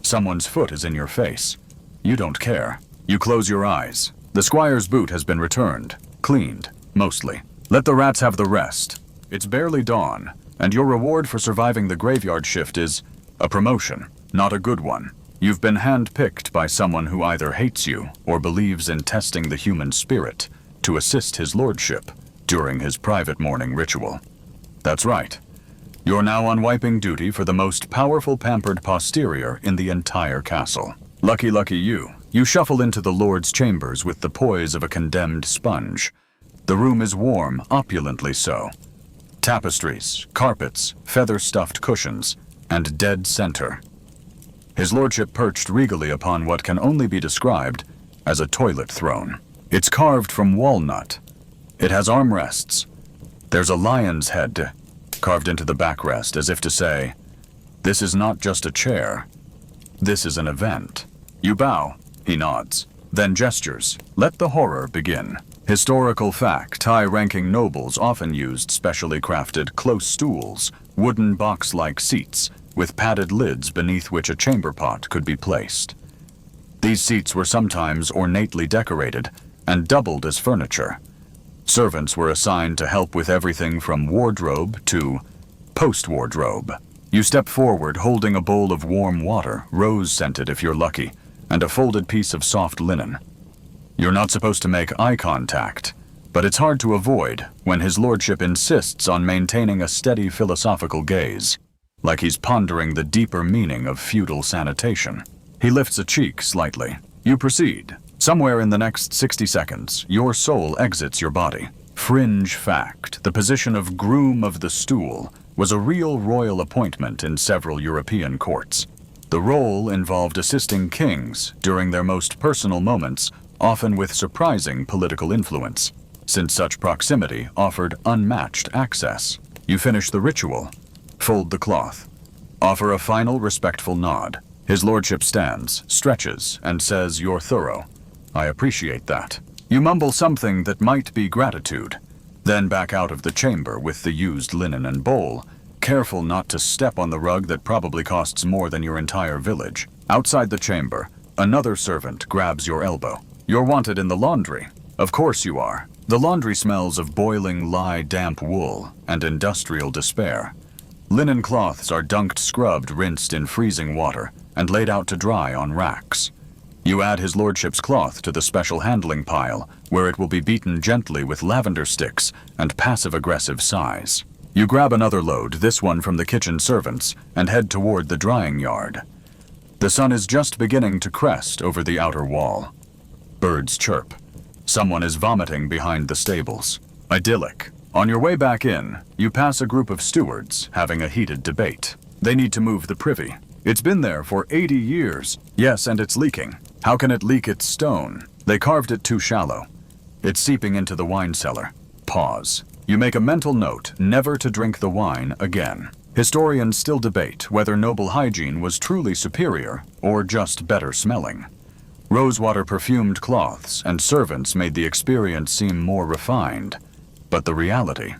Someone's foot is in your face. You don't care. You close your eyes. The squire's boot has been returned, cleaned, mostly. Let the rats have the rest. It's barely dawn, and your reward for surviving the graveyard shift is a promotion, not a good one. You've been hand-picked by someone who either hates you or believes in testing the human spirit to assist his lordship during his private morning ritual. That's right. You're now on wiping duty for the most powerful pampered posterior in the entire castle. Lucky you. You shuffle into the lord's chambers with the poise of a condemned sponge. The room is warm, opulently so. Tapestries, carpets, feather-stuffed cushions, and dead center. His lordship perched regally upon what can only be described as a toilet throne. It's carved from walnut. It has armrests. There's a lion's head carved into the backrest as if to say, this is not just a chair. This is an event. You bow. He nods, then gestures. Let the horror begin. Historical fact, high-ranking nobles often used specially crafted close stools, wooden box-like seats, with padded lids beneath which a chamber pot could be placed. These seats were sometimes ornately decorated, and doubled as furniture. Servants were assigned to help with everything from wardrobe to post-wardrobe. You step forward holding a bowl of warm water, rose-scented if you're lucky, and a folded piece of soft linen. You're not supposed to make eye contact, but it's hard to avoid when his lordship insists on maintaining a steady philosophical gaze, like he's pondering the deeper meaning of feudal sanitation. He lifts a cheek slightly. You proceed. Somewhere in the next 60 seconds, your soul exits your body. Fringe fact, the position of groom of the stool was a real royal appointment in several European courts. The role involved assisting kings during their most personal moments, often with surprising political influence, since such proximity offered unmatched access. You finish the ritual, fold the cloth, offer a final respectful nod. His lordship stands, stretches, and says you're thorough. I appreciate that. You mumble something that might be gratitude, then back out of the chamber with the used linen and bowl, careful not to step on the rug that probably costs more than your entire village. Outside the chamber, another servant grabs your elbow. You're wanted in the laundry. Of course you are. The laundry smells of boiling damp wool and industrial despair. Linen cloths are dunked, scrubbed, rinsed in freezing water, and laid out to dry on racks. You add his lordship's cloth to the special handling pile, where it will be beaten gently with lavender sticks and passive-aggressive sighs. You grab another load, this one from the kitchen servants, and head toward the drying yard. The sun is just beginning to crest over the outer wall. Birds chirp. Someone is vomiting behind the stables. Idyllic. On your way back in, you pass a group of stewards having a heated debate. They need to move the privy. It's been there for 80 years. Yes, and it's leaking. How can it leak its stone? They carved it too shallow. It's seeping into the wine cellar. Pause. You make a mental note never to drink the wine again. Historians still debate whether noble hygiene was truly superior or just better smelling. Rosewater perfumed cloths and servants made the experience seem more refined, but the reality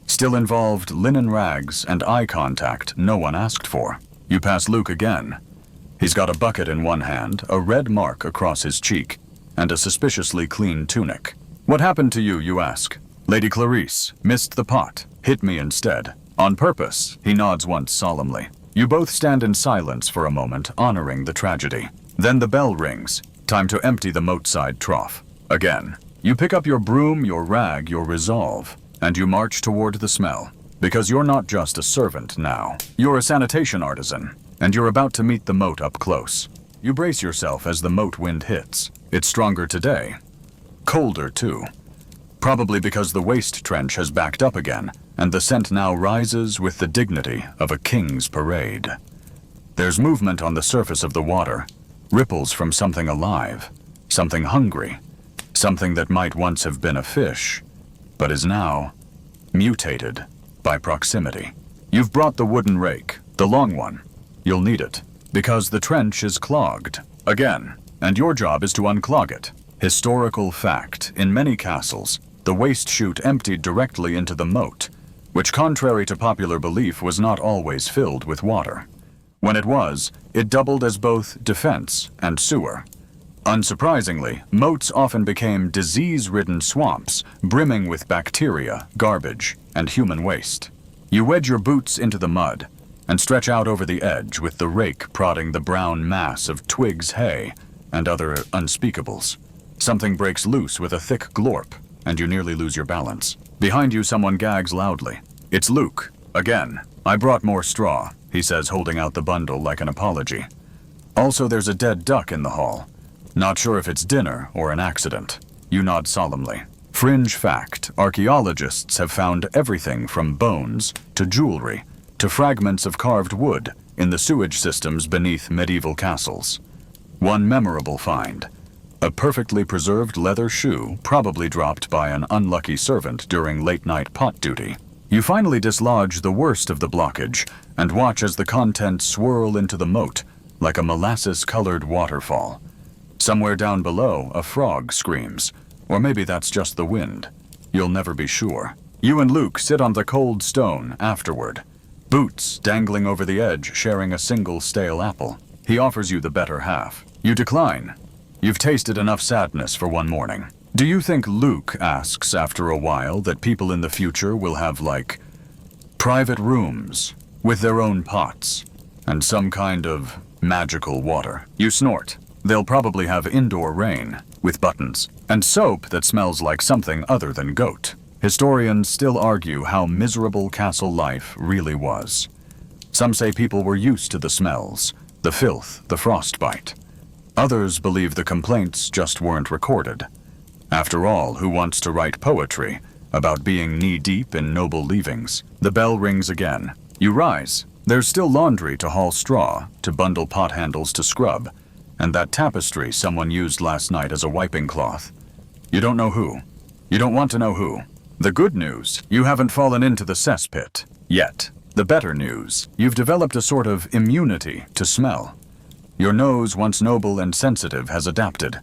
still involved linen rags and eye contact no one asked for. You pass Luke again. He's got a bucket in one hand, a red mark across his cheek, and a suspiciously clean tunic. What happened to you, you ask? Lady Clarice, missed the pot, hit me instead. On purpose, he nods once solemnly. You both stand in silence for a moment, honoring the tragedy. Then the bell rings. Time to empty the moat-side trough. Again. You pick up your broom, your rag, your resolve, and you march toward the smell. Because you're not just a servant now. You're a sanitation artisan, and you're about to meet the moat up close. You brace yourself as the moat wind hits. It's stronger today. Colder, too. Probably because the waste trench has backed up again, and the scent now rises with the dignity of a king's parade. There's movement on the surface of the water, ripples from something alive, something hungry, something that might once have been a fish, but is now mutated by proximity. You've brought the wooden rake, the long one. You'll need it, because the trench is clogged, again, and your job is to unclog it. Historical fact, in many castles, the waste chute emptied directly into the moat, which contrary to popular belief was not always filled with water. When it was, it doubled as both defense and sewer. Unsurprisingly, moats often became disease-ridden swamps, brimming with bacteria, garbage, and human waste. You wedge your boots into the mud and stretch out over the edge with the rake prodding the brown mass of twigs, hay, and other unspeakables. Something breaks loose with a thick glorp, and you nearly lose your balance. Behind you, someone gags loudly. It's Luke. Again. I brought more straw, he says, holding out the bundle like an apology. Also, there's a dead duck in the hall. Not sure if it's dinner or an accident. You nod solemnly. Fringe fact, archaeologists have found everything from bones to jewelry to fragments of carved wood in the sewage systems beneath medieval castles. One memorable find. A perfectly preserved leather shoe, probably dropped by an unlucky servant during late-night pot duty. You finally dislodge the worst of the blockage and watch as the contents swirl into the moat like a molasses-colored waterfall. Somewhere down below, a frog screams, or maybe that's just the wind. You'll never be sure. You and Luke sit on the cold stone afterward, boots dangling over the edge, sharing a single stale apple. He offers you the better half. You decline. You've tasted enough sadness for one morning. Do you think Luke asks after a while that people in the future will have, like, private rooms with their own pots and some kind of magical water? You snort. They'll probably have indoor rain with buttons and soap that smells like something other than goat. Historians still argue how miserable castle life really was. Some say people were used to the smells, the filth, the frostbite. Others believe the complaints just weren't recorded. After all, who wants to write poetry about being knee-deep in noble leavings? The bell rings again. You rise. There's still laundry to haul straw, to bundle pot handles to scrub, and that tapestry someone used last night as a wiping cloth. You don't know who. You don't want to know who. The good news, you haven't fallen into the cesspit yet. The better news, you've developed a sort of immunity to smell. Your nose, once noble and sensitive, has adapted.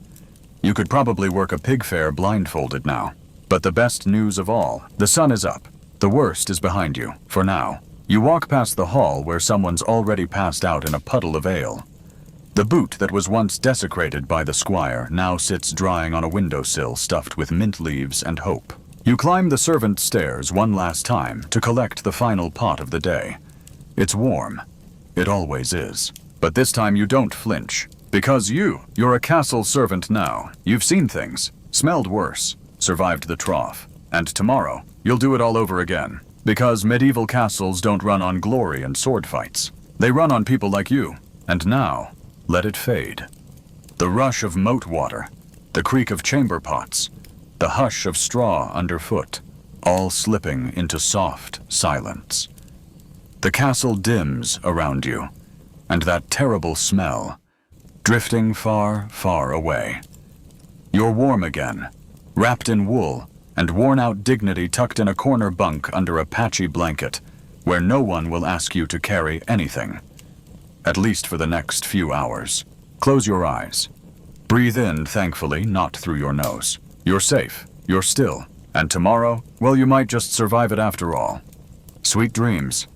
You could probably work a pig fair blindfolded now. But the best news of all, the sun is up. The worst is behind you, for now. You walk past the hall where someone's already passed out in a puddle of ale. The boot that was once desecrated by the squire now sits drying on a windowsill stuffed with mint leaves and hope. You climb the servants' stairs one last time to collect the final pot of the day. It's warm. It always is. But this time you don't flinch. Because you're a castle servant now. You've seen things, smelled worse, survived the trough. And tomorrow, you'll do it all over again. Because medieval castles don't run on glory and sword fights. They run on people like you. And now, let it fade. The rush of moat water, the creak of chamber pots, the hush of straw underfoot, all slipping into soft silence. The castle dims around you, and that terrible smell, drifting far, far away. You're warm again, wrapped in wool, and worn-out dignity tucked in a corner bunk under a patchy blanket, where no one will ask you to carry anything. At least for the next few hours. Close your eyes. Breathe in, thankfully, not through your nose. You're safe. You're still. And tomorrow, well, you might just survive it after all. Sweet dreams.